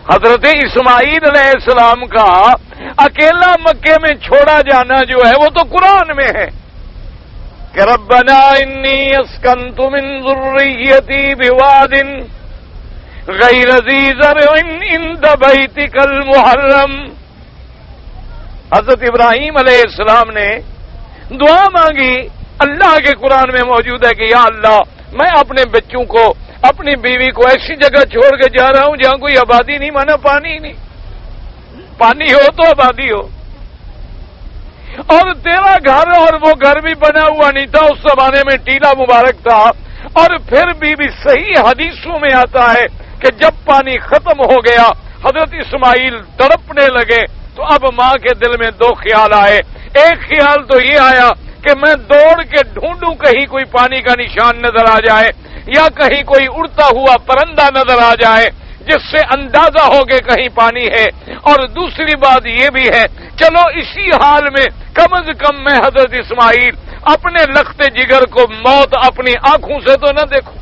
حضرت اسماعیل علیہ السلام کا اکیلا مکے میں چھوڑا جانا جو ہے وہ تو قرآن میں ہے کہ ربنا انی اسکنت من ذریتی بواد غیر ذی زرع عند بیتک المحرم۔ حضرت ابراہیم علیہ السلام نے دعا مانگی، اللہ کے قرآن میں موجود ہے کہ یا اللہ میں اپنے بچوں کو، اپنی بیوی کو ایسی جگہ چھوڑ کے جا رہا ہوں جہاں کوئی آبادی نہیں، مانا پانی نہیں، پانی ہو تو آبادی ہو، اور تیرا گھر اور وہ گھر بھی بنا ہوا نہیں تھا، اس زمانے میں ٹیلا مبارک تھا، اور پھر بھی صحیح حدیثوں میں آتا ہے کہ جب پانی ختم ہو گیا حضرت اسماعیل تڑپنے لگے، تو اب ماں کے دل میں دو خیال آئے۔ ایک خیال تو یہ آیا کہ میں دوڑ کے ڈھونڈوں کہیں کوئی پانی کا نشان نظر آ جائے، یا کہیں کوئی اڑتا ہوا پرندہ نظر آ جائے جس سے اندازہ ہو کہ کہیں پانی ہے، اور دوسری بات یہ بھی ہے چلو اسی حال میں کم از کم میں حضرت اسماعیل اپنے لخت جگر کو موت اپنی آنکھوں سے تو نہ دیکھوں۔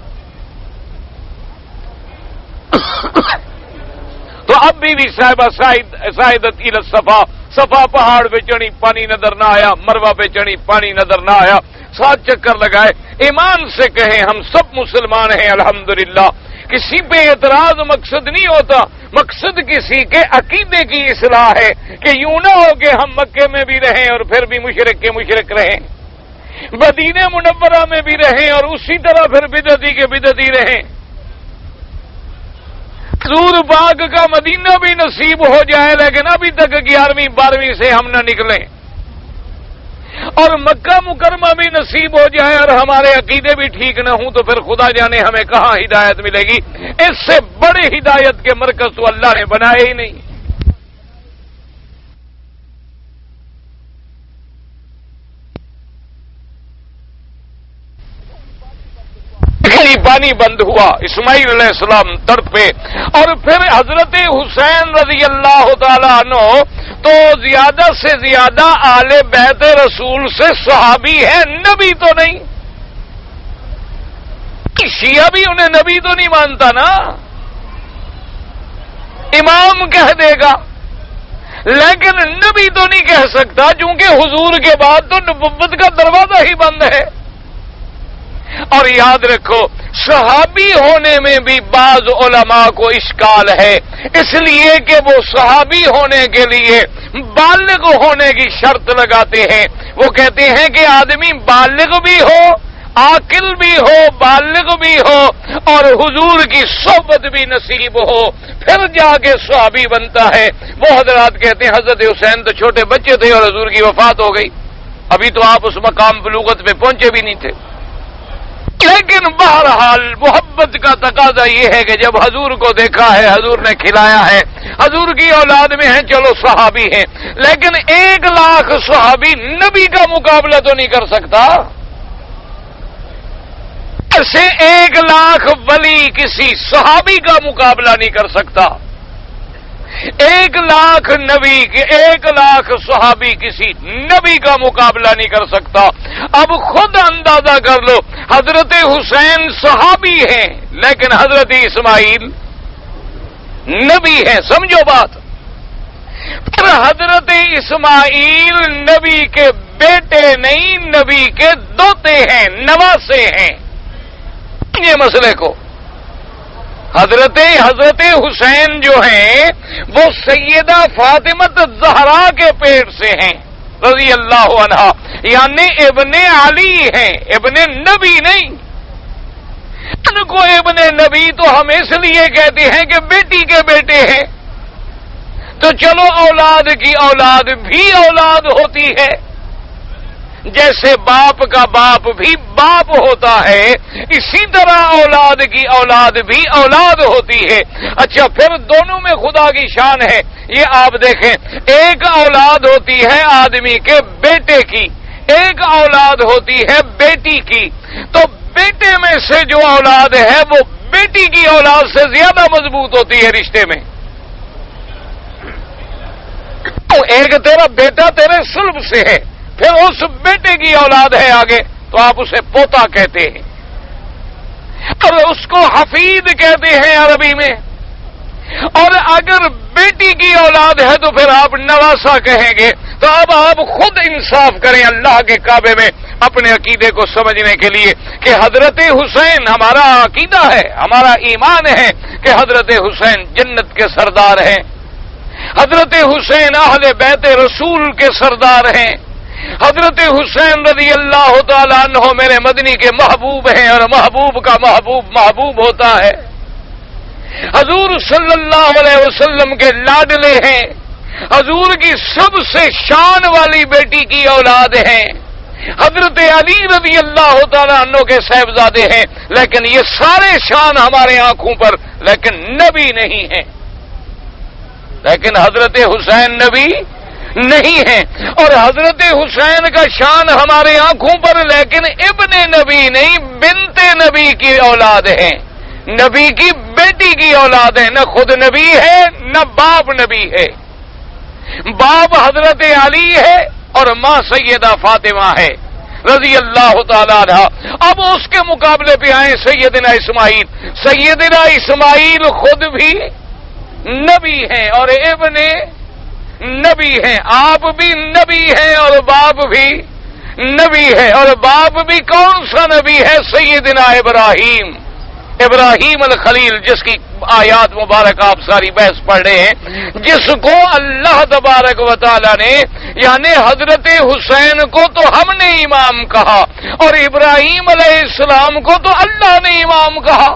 تو اب بھی صاحبہ سائدت الی صفا، صفا پہاڑ پہ چڑھی پانی نظر نہ آیا، مروہ پہ چڑھی پانی نظر نہ آیا، 7 چکر لگائے۔ ایمان سے کہیں ہم سب مسلمان ہیں الحمدللہ، کسی پہ اعتراض مقصد نہیں ہوتا، مقصد کسی کے عقیدے کی اصلاح ہے کہ یوں نہ ہو کہ ہم مکے میں بھی رہیں اور پھر بھی مشرک کے مشرک رہیں، مدینہ منورہ میں بھی رہیں اور اسی طرح پھر بدعتی کے بدعتی رہیں، حضور پاک کا مدینہ بھی نصیب ہو جائے لیکن ابھی تک 11ویں 12ویں سے ہم نہ نکلیں، اور مکہ مکرمہ بھی نصیب ہو جائے اور ہمارے عقیدے بھی ٹھیک نہ ہوں، تو پھر خدا جانے ہمیں کہاں ہدایت ملے گی۔ اس سے بڑے ہدایت کے مرکز تو اللہ نے بنائے ہی نہیں۔ پانی بند ہوا، اسماعیل علیہ السلام تڑپے، اور پھر حضرت حسین رضی اللہ تعالیٰ عنہ تو زیادہ سے زیادہ آل بیت رسول سے صحابی ہے، نبی تو نہیں۔ شیعہ بھی انہیں نبی تو نہیں مانتا نا، امام کہہ دے گا لیکن نبی تو نہیں کہہ سکتا، چونکہ حضور کے بعد تو نبوت کا دروازہ ہی بند ہے۔ اور یاد رکھو صحابی ہونے میں بھی بعض علماء کو اشکال ہے، اس لیے کہ وہ صحابی ہونے کے لیے بالغ ہونے کی شرط لگاتے ہیں۔ وہ کہتے ہیں کہ آدمی بالغ بھی ہو، عاقل بھی ہو، بالغ بھی ہو، اور حضور کی صحبت بھی نصیب ہو، پھر جا کے صحابی بنتا ہے۔ وہ حضرات کہتے ہیں حضرت حسین تو چھوٹے بچے تھے اور حضور کی وفات ہو گئی، ابھی تو آپ اس مقام بلوغت پہ پہنچے بھی نہیں تھے۔ لیکن بہرحال محبت کا تقاضا یہ ہے کہ جب حضور کو دیکھا ہے، حضور نے کھلایا ہے، حضور کی اولاد میں ہیں، چلو صحابی ہیں، لیکن 1,00,000 صحابی نبی کا مقابلہ تو نہیں کر سکتا۔ ایسے 1,00,000 ولی کسی صحابی کا مقابلہ نہیں کر سکتا، 1,00,000 نبی کے 1,00,000 صحابی کسی نبی کا مقابلہ نہیں کر سکتا۔ اب خود اندازہ کر لو، حضرت حسین صحابی ہیں لیکن حضرت اسماعیل نبی ہیں، سمجھو بات۔ پھر حضرت اسماعیل نبی کے بیٹے نہیں، نبی کے دوتے ہیں، نواسے ہیں۔ یہ مسئلے کو حضرت حسین جو ہیں وہ سیدہ فاطمہ الزہرا کے پیٹ سے ہیں رضی اللہ عنہا، یعنی ابن علی ہیں، ابن نبی نہیں۔ ان کو ابن نبی تو ہم اس لیے کہتے ہیں کہ بیٹی کے بیٹے ہیں، تو چلو اولاد کی اولاد بھی اولاد ہوتی ہے، جیسے باپ کا باپ بھی باپ ہوتا ہے، اسی طرح اولاد کی اولاد بھی اولاد ہوتی ہے۔ اچھا پھر دونوں میں خدا کی شان ہے، یہ آپ دیکھیں، ایک اولاد ہوتی ہے آدمی کے بیٹے کی، ایک اولاد ہوتی ہے بیٹی کی، تو بیٹے میں سے جو اولاد ہے وہ بیٹی کی اولاد سے زیادہ مضبوط ہوتی ہے رشتے میں۔ ایک تیرا بیٹا تیرے سلب سے ہے، پھر اس بیٹے کی اولاد ہے آگے تو آپ اسے پوتا کہتے ہیں، اور اس کو حفید کہتے ہیں عربی میں، اور اگر بیٹی کی اولاد ہے تو پھر آپ نواسا کہیں گے۔ تو اب آپ خود انصاف کریں اللہ کے کعبے میں اپنے عقیدے کو سمجھنے کے لیے کہ حضرت حسین ہمارا عقیدہ ہے، ہمارا ایمان ہے کہ حضرت حسین جنت کے سردار ہیں، حضرت حسین اہل بیت رسول کے سردار ہیں، حضرت حسین رضی اللہ تعالیٰ عنہ میرے مدنی کے محبوب ہیں، اور محبوب کا محبوب محبوب ہوتا ہے، حضور صلی اللہ علیہ وسلم کے لاڈلے ہیں، حضور کی سب سے شان والی بیٹی کی اولاد ہیں، حضرت علی رضی اللہ تعالیٰ عنہ کے صاحبزادے ہیں، لیکن یہ سارے شان ہمارے آنکھوں پر، لیکن نبی نہیں ہیں۔ لیکن حضرت حسین نبی نہیں ہیں، اور حضرت حسین کا شان ہمارے آنکھوں پر، لیکن ابن نبی نہیں، بنت نبی کی اولاد ہیں، نبی کی بیٹی کی اولاد ہے، نہ خود نبی ہے نہ باپ نبی ہے۔ باپ حضرت علی ہے اور ماں سیدہ فاطمہ ہے رضی اللہ تعالیٰ عنہ۔ اب اس کے مقابلے پہ آئیں سیدنا اسماعیل۔ سیدنا اسماعیل خود بھی نبی ہیں اور ابن نبی ہیں، آپ بھی نبی ہیں اور باپ بھی نبی ہے، اور باپ بھی کون سا نبی ہے؟ سیدنا ابراہیم، ابراہیم الخلیل، جس کی آیات مبارک آپ ساری بحث پڑھ رہے ہیں، جس کو اللہ تبارک و تعالی نے، یعنی حضرت حسین کو تو ہم نے امام کہا اور ابراہیم علیہ السلام کو تو اللہ نے امام کہا۔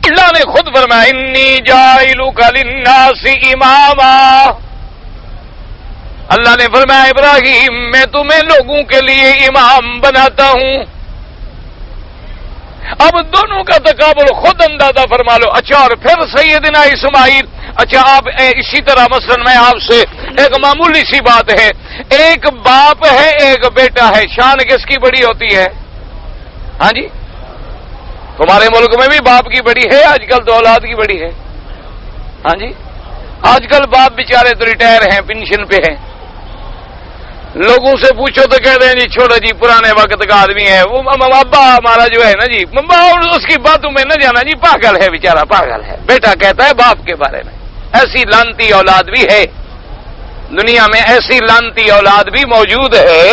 اللہ نے خود فرمایا انی جاعلک للناس اماما، اللہ نے فرمایا ابراہیم میں تمہیں لوگوں کے لیے امام بناتا ہوں۔ اب دونوں کا تقابل خود اندازہ فرما لو۔ اچھا، اور پھر سیدنا اسماعیل، اچھا آپ اسی طرح مثلا میں آپ سے ایک معمولی سی بات ہے، ایک باپ ہے ایک بیٹا ہے، شان کس کی بڑی ہوتی ہے؟ ہاں جی، تمہارے ملک میں بھی باپ کی بڑی ہے، آج کل تو اولاد کی بڑی ہے۔ ہاں جی، آج کل باپ بیچارے تو ریٹائر ہیں، پینشن پہ ہیں، لوگوں سے پوچھو تو کہتے ہیں جی چھوڑو جی پرانے وقت کا آدمی ہے وہ، ابا ہمارا جو ہے نا جی، اس کی باتوں میں نہ جانا جی، پاگل ہے بیچارہ، پاگل ہے، بیٹا کہتا ہے باپ کے بارے میں۔ ایسی لانتی اولاد بھی ہے دنیا میں، ایسی لانتی اولاد بھی موجود ہے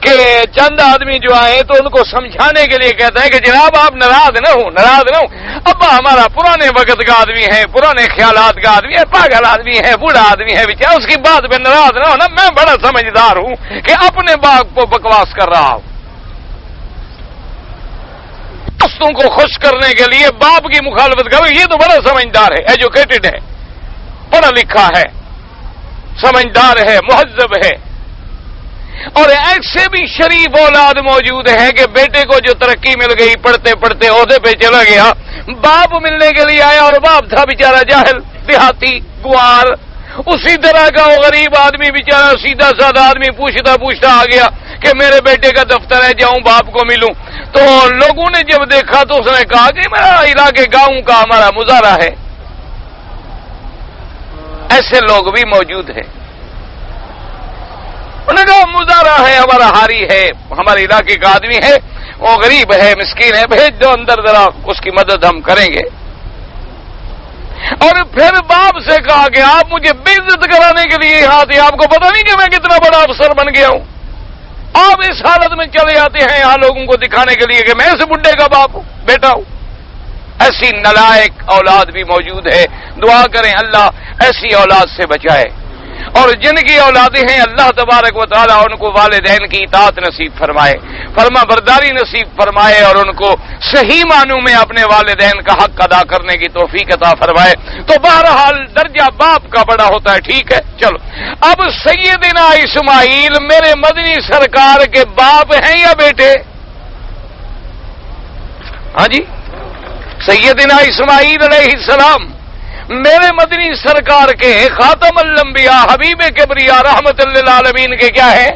کہ چند آدمی جو آئے تو ان کو سمجھانے کے لیے کہتا ہے کہ جناب آپ ناراض نہ ہوں، ناراض نہ ہوں، ابا ہمارا پرانے وقت کا آدمی ہے، پرانے خیالات کا آدمی ہے، پاگل آدمی ہے، بوڑھا آدمی ہے بیچارہ، اس کی بات پہ ناراض نہ ہونا، میں بڑا سمجھدار ہوں کہ اپنے باپ کو بکواس کر رہا ہوں۔ دوستوں کو خوش کرنے کے لیے باپ کی مخالفت کرو، یہ تو بڑا سمجھدار ہے، ایجوکیٹڈ ہے، پڑھا لکھا ہے، سمجھدار ہے، مہذب ہے۔ اور ایسے بھی شریف اولاد موجود ہے کہ بیٹے کو جو ترقی مل گئی، پڑھتے پڑھتے عہدے پہ چلا گیا، باپ ملنے کے لیے آیا اور باپ تھا بیچارہ جاہل، دیہاتی، گوار، اسی طرح کا وہ غریب آدمی بیچارہ سیدھا سادہ آدمی پوچھتا آ گیا کہ میرے بیٹے کا دفتر ہے، جاؤں باپ کو ملوں۔ تو لوگوں نے جب دیکھا تو اس نے کہا کہ میرا علاقے گاؤں کا ہمارا مظاہرہ ہے۔ ایسے لوگ بھی موجود ہیں، انہوں نے کہا مظاہرہ ہے، ہمارا ہاری ہے، ہمارے علاقے کا آدمی ہے، وہ غریب ہے، مسکین ہے، بھیج دو اندر، ذرا اس کی مدد ہم کریں گے۔ اور پھر باپ سے کہا کہ آپ مجھے بے عزت کرانے کے لیے یہاں تھے، آپ کو پتہ نہیں کہ میں کتنا بڑا افسر بن گیا ہوں، آپ اس حالت میں چلے جاتے ہیں یہاں لوگوں کو دکھانے کے لیے کہ میں اس بڈھے کا باپ ہوں، بیٹا ہوں۔ ایسی نالائق اولاد بھی موجود ہے، دعا کریں اللہ ایسی اولاد سے بچائے، اور جن کی اولادیں ہیں اللہ تبارک و تعالیٰ ان کو والدین کی اطاعت نصیب فرمائے، فرما برداری نصیب فرمائے، اور ان کو صحیح معنوں میں اپنے والدین کا حق ادا کرنے کی توفیق عطا فرمائے۔ تو بہرحال درجہ باپ کا بڑا ہوتا ہے، ٹھیک ہے، چلو اب سیدنا اسماعیل میرے مدنی سرکار کے باپ ہیں یا بیٹے؟ ہاں جی، سیدنا اسماعیل علیہ السلام میرے مدنی سرکار کے خاتم الانبیاء حبیب کبریا رحمت للعالمین کے کیا ہے؟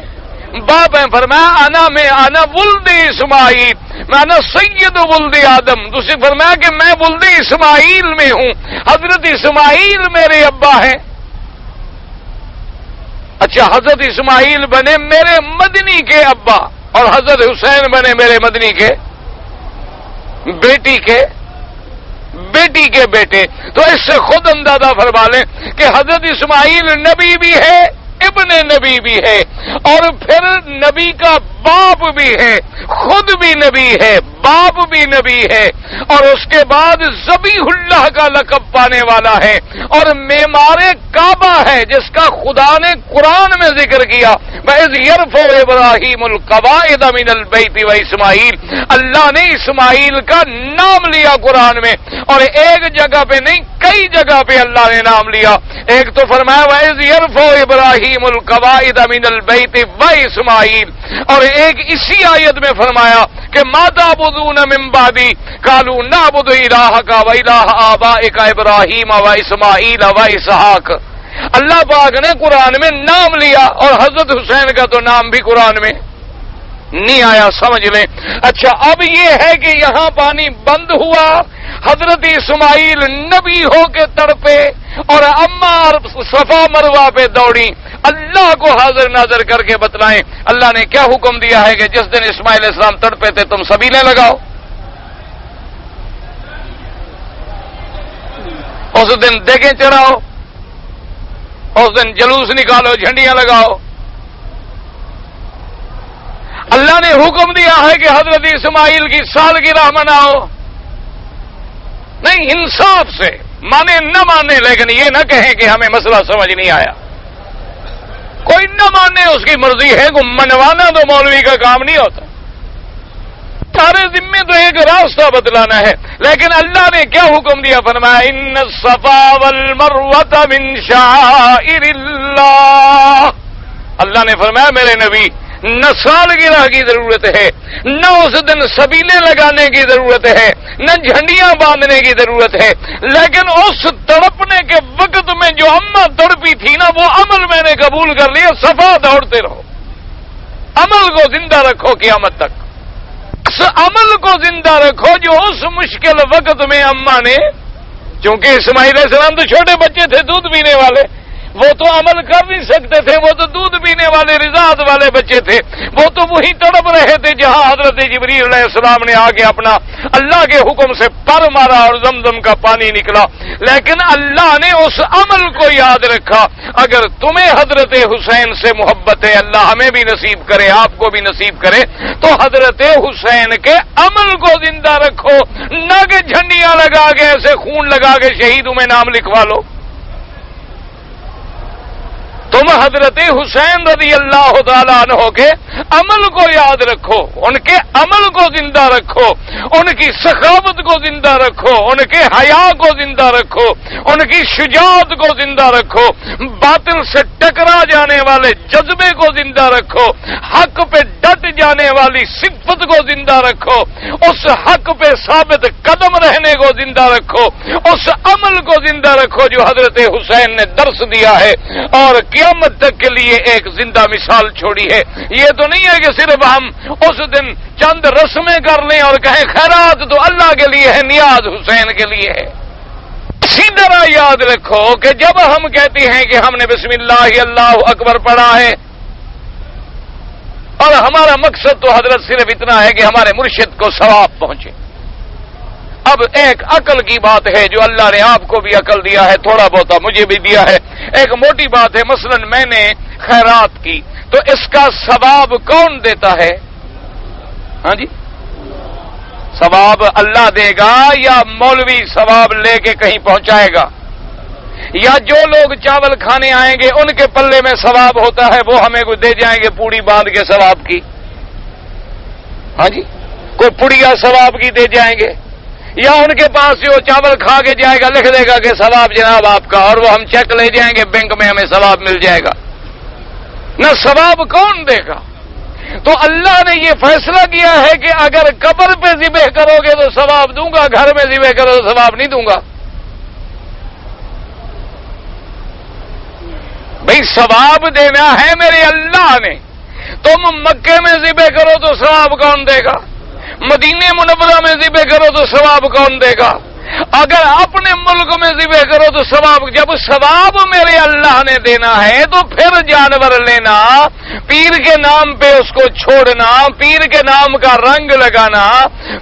باپ ہیں۔ فرمایا انا ولد اسماعیل، میں انا سید ولد آدم، دوسری فرمایا کہ میں ولد اسماعیل میں ہوں، حضرت اسماعیل میرے ابا ہیں۔ اچھا، حضرت اسماعیل بنے میرے مدنی کے ابا اور حضرت حسین بنے میرے مدنی کے بیٹی کے بیٹے، تو اس سے خود اندازہ فرما لیں کہ حضرت اسماعیل نبی بھی ہے، ابن نبی بھی ہے، اور پھر نبی کا باپ بھی ہے، خود بھی نبی ہے، باپ بھی نبی ہے، اور اس کے بعد ذبیح اللہ کا لقب پانے والا ہے، اور معمار کعبہ ہے جس کا خدا نے قرآن میں ذکر کیا، وَإِذْ يَرْفَعُ إِبْرَاهِيمُ الْقَوَاعِدَ مِنَ الْبَيْتِ وَإِسْمَاعِيلُ، اللہ نے اسماعیل کا نام لیا قرآن میں، اور ایک جگہ پہ نہیں کئی جگہ پہ اللہ نے نام لیا۔ ایک تو فرمایا وَإِذْ يَرْفَعُ إِبْرَاهِيمُ الْقَوَاعِدَ مِنَ الْبَيْتِ وَإِسْمَاعِيلُ، اور ایک اسی آیت میں فرمایا کہ مَا تَعْبُدُونَ مِن بَعْدِي قَالُوا نَعْبُدُ إِلَٰهَكَ وَإِلَٰهَ آبَائِكَ إِبْرَاهِيمَ وَإِسْمَاعِيلَ وَإِسْحَاقَ۔ اللہ پاک نے قرآن میں نام لیا، اور حضرت حسین کا تو نام بھی قرآن میں نہیں آیا، سمجھ لیں۔ اچھا اب یہ ہے کہ یہاں پانی بند ہوا، حضرت اسماعیل نبی ہو کے تڑپے، اور اماں صفا مروہ پہ دوڑی، اللہ کو حاضر ناظر کر کے بتلائیں اللہ نے کیا حکم دیا ہے کہ جس دن اسماعیل علیہ السلام تڑپے تھے تم سبیلیں لگاؤ، اس دن دیگیں چڑھاؤ، اس دن جلوس نکالو، جھنڈیاں لگاؤ۔ اللہ نے حکم دیا ہے کہ حضرت اسماعیل کی سالگرہ مناؤ، نہیں انصاف سے مانے نہ مانے، لیکن یہ نہ کہیں کہ ہمیں مسئلہ سمجھ نہیں آیا۔ کوئی نہ مانے اس کی مرضی ہے، کو منوانا تو مولوی کا کام نہیں ہوتا، سارے ذمے تو ایک راستہ بتلانا ہے۔ لیکن اللہ نے کیا حکم دیا، فرمایا ان الصفا والمروۃ من شعائر اللہ۔ اللہ نے فرمایا میرے نبی نہ سالگرہ کی ضرورت ہے، نہ اس دن سبیلیں لگانے کی ضرورت ہے، نہ جھنڈیاں باندھنے کی ضرورت ہے، لیکن اس تڑپنے کے وقت میں جو اماں تڑپی تھی نا وہ عمل میں نے قبول کر لیا، صفا دوڑتے رہو، عمل کو زندہ رکھو قیامت تک، اس عمل کو زندہ رکھو جو اس مشکل وقت میں اماں نے، چونکہ اسماعیل علیہ السلام تو چھوٹے بچے تھے دودھ پینے والے، وہ تو عمل کر نہیں سکتے تھے، وہ تو دودھ پینے والے رضاعت والے بچے تھے، وہ تو وہی تڑپ رہے تھے جہاں حضرت جبریل علیہ السلام نے آ کے اپنا اللہ کے حکم سے پر مارا اور زمزم کا پانی نکلا۔ لیکن اللہ نے اس عمل کو یاد رکھا۔ اگر تمہیں حضرت حسین سے محبت ہے، اللہ ہمیں بھی نصیب کرے، آپ کو بھی نصیب کرے، تو حضرت حسین کے عمل کو زندہ رکھو، نہ کہ جھنڈیاں لگا کے ایسے خون لگا کے شہیدوں میں نام لکھوا لو۔ تم حضرت حسین رضی اللہ تعالیٰ عنہ کے عمل کو یاد رکھو، ان کے عمل کو زندہ رکھو، ان کی سخاوت کو زندہ رکھو، ان کے حیا کو زندہ رکھو، ان کی شجاعت کو زندہ رکھو، باطل سے ٹکرا جانے والے جذبے کو زندہ رکھو، حق پہ ڈٹ جانے والی صفت کو زندہ رکھو، اس حق پہ ثابت قدم رہنے کو زندہ رکھو، اس عمل کو زندہ رکھو جو حضرت حسین نے درس دیا ہے اور قیامت تک کے لیے ایک زندہ مثال چھوڑی ہے۔ یہ تو نہیں ہے کہ صرف ہم اس دن چند رسمیں کر لیں اور کہیں خیرات تو اللہ کے لیے ہے، نیاز حسین کے لیے ہے۔ اسی طرح یاد رکھو کہ جب ہم کہتے ہیں کہ ہم نے بسم اللہ اللہ اکبر پڑھا ہے اور ہمارا مقصد تو حضرت صرف اتنا ہے کہ ہمارے مرشد کو ثواب پہنچے۔ اب ایک عقل کی بات ہے جو اللہ نے آپ کو بھی عقل دیا ہے، تھوڑا بہت مجھے بھی دیا ہے۔ ایک موٹی بات ہے، مثلا میں نے خیرات کی تو اس کا ثواب کون دیتا ہے؟ ہاں جی، ثواب اللہ دے گا یا مولوی ثواب لے کے کہیں پہنچائے گا، یا جو لوگ چاول کھانے آئیں گے ان کے پلے میں ثواب ہوتا ہے وہ ہمیں کوئی دے جائیں گے پوڑی باندھ کے ثواب کی؟ ہاں جی، کوئی پڑیا ثواب کی دے جائیں گے، یا ان کے پاس سے وہ چاول کھا کے جائے گا لکھ دے گا کہ ثواب جناب آپ کا، اور وہ ہم چیک لے جائیں گے بینک میں ہمیں ثواب مل جائے گا؟ نہ ثواب کون دے گا؟ تو اللہ نے یہ فیصلہ کیا ہے کہ اگر قبر پہ ذبح کرو گے تو ثواب دوں گا، گھر میں ذبح کرو تو ثواب نہیں دوں گا۔ بھئی ثواب دینا ہے میرے اللہ نے، تم مکے میں ذبح کرو تو ثواب کون دے گا؟ مدینے منورہ میں ذبح کرو تو ثواب کون دے گا؟ اگر اپنے ملک میں ذبح کرو تو ثواب، جب ثواب میرے اللہ نے دینا ہے تو پھر جانور لینا، پیر کے نام پہ اس کو چھوڑنا، پیر کے نام کا رنگ لگانا،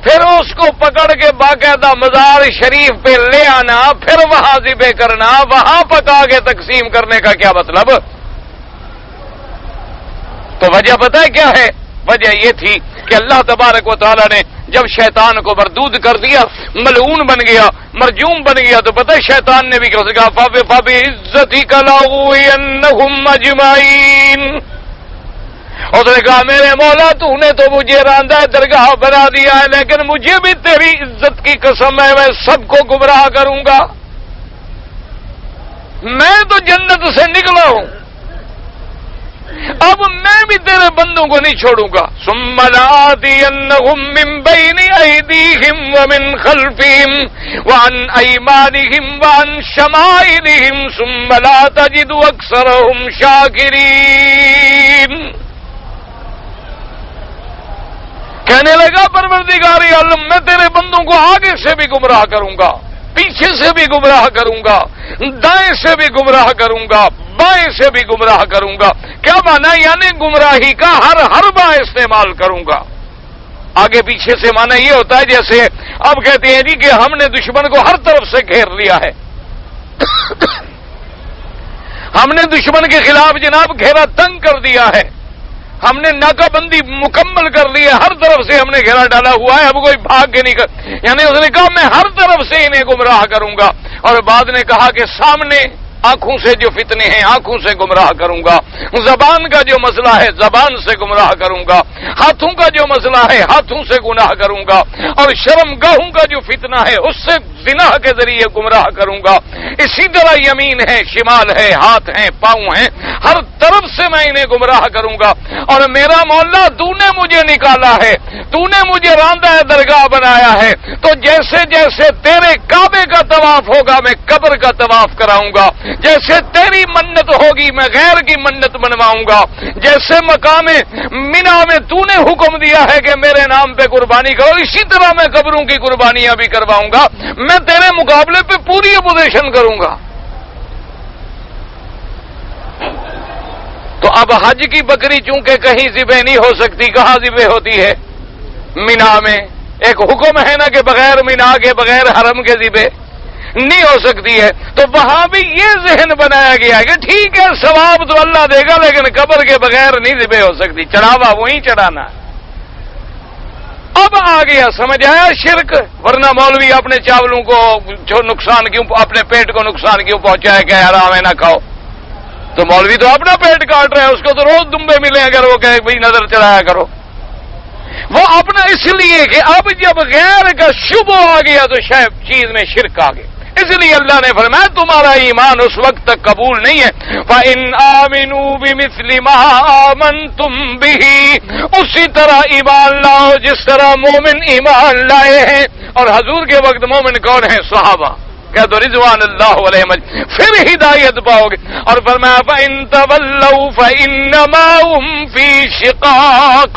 پھر اس کو پکڑ کے باقاعدہ مزار شریف پہ لے آنا، پھر وہاں ذبح کرنا، وہاں پکا کے تقسیم کرنے کا کیا مطلب؟ تو وجہ پتہ ہے کیا ہے؟ وجہ یہ تھی کہ اللہ تبارک و تعالیٰ نے جب شیطان کو مردود کر دیا، ملعون بن گیا، مرجوم بن گیا، تو پتہ شیطان نے بھی کہا فَبِعِزَّتِكَ لَأُغْوِيَنَّهُمْ أَجْمَعِينَ، اس نے کہا میرے مولا تو نے تو مجھے راندہ درگاہ بنا دیا ہے، لیکن مجھے بھی تیری عزت کی قسم ہے میں سب کو گمراہ کروں گا، میں تو جنت سے نکلا ہوں، اب میں بھی تیرے بندوں کو نہیں چھوڑوں گا۔ ثم لآتینہم من بین ایدیہم ومن خلفہم وعن ایمانہم وعن شمائلہم ثم لا تجد اکثرہم شاکرین۔ کہنے لگا پروردگار عالم میں تیرے بندوں کو آگے سے بھی گمراہ کروں گا، پیچھے سے بھی گمراہ کروں گا، دائیں سے بھی گمراہ کروں گا، بائیں سے بھی گمراہ کروں گا۔ کیا مانا؟ یعنی گمراہی کا ہر حربہ استعمال کروں گا۔ آگے پیچھے سے مانا یہ ہوتا ہے جیسے اب کہتے ہیں جی کہ ہم نے دشمن کو ہر طرف سے گھیر لیا ہے ہم نے دشمن کے خلاف جناب گھیرا تنگ کر دیا ہے، ہم نے ناکہ بندی مکمل کر لی ہے، ہر طرف سے ہم نے گھیرا ڈالا ہوا ہے، اب کوئی بھاگ کے نہیں کر، یعنی اس نے کہا میں ہر طرف سے انہیں گمراہ کروں گا۔ اور بعد نے کہا کہ سامنے آنکھوں سے جو فتنے ہیں آنکھوں سے گمراہ کروں گا، زبان کا جو مسئلہ ہے زبان سے گمراہ کروں گا، ہاتھوں کا جو مسئلہ ہے ہاتھوں سے گناہ کروں گا، اور شرم گاہوں کا جو فتنہ ہے اس سے زنا کے ذریعے گمراہ کروں گا۔ اسی طرح یمین ہے، شمال ہے، ہاتھ ہیں، پاؤں ہیں، ہر طرف سے میں انہیں گمراہ کروں گا۔ اور میرا مولا تو نے مجھے نکالا ہے، تو نے مجھے راندہ درگاہ بنایا ہے، تو جیسے جیسے تیرے کعبے کا طواف ہوگا میں قبر کا طواف کراؤں گا، جیسے تیری منت ہوگی میں غیر کی منت بنواؤں گا، جیسے مقام مینا میں تو نے حکم دیا ہے کہ میرے نام پہ قربانی کرو، اسی طرح میں قبروں کی قربانیاں بھی کرواؤں گا، میں تیرے مقابلے پہ پوری اپوزیشن کروں گا۔ تو اب حج کی بکری چونکہ کہیں ذبح نہیں ہو سکتی، کہاں ذبح ہوتی ہے؟ مینا میں۔ ایک حکم ہے نا کہ بغیر مینا کے بغیر حرم کے ذبح نہیں ہو سکتی ہے، تو وہاں بھی یہ ذہن بنایا گیا ہے کہ ٹھیک ہے ثواب تو اللہ دے گا لیکن قبر کے بغیر نہیں ذبح ہو سکتی، چڑھاوا وہیں چڑھانا ہے۔ اب آ گیا سمجھ آیا شرک، ورنہ مولوی اپنے چاولوں کو جو نقصان کیوں، اپنے پیٹ کو نقصان کیوں پہنچائے کہ حرام ہے نہ کھاؤ؟ تو مولوی تو اپنا پیٹ کاٹ رہا ہے، اس کو تو روز دمبے ملے اگر وہ کہے بھائی نظر چڑھایا کرو، وہ اپنا اس لیے کہ اب جب غیر کا شبہ آ گیا تو شاید چیز میں شرک آ گیا، اس لیے اللہ نے فرمایا تمہارا ایمان اس وقت تک قبول نہیں ہے۔ فَإِنْ آمِنُوا بِمِثْلِ مَا آمَنْتُمْ بِهِ، اسی طرح ایمان لاؤ جس طرح مومن ایمان لائے ہیں۔ اور حضور کے وقت مومن کون ہیں؟ صحابہ، کہہ دو رضوان اللہ علیہم، پھر ہدایت پاؤ گے۔ اور فرمایا فَإِنْ تَوَلَّوْا فَإِنَّمَا هُمْ فِي شِقَاقٍ،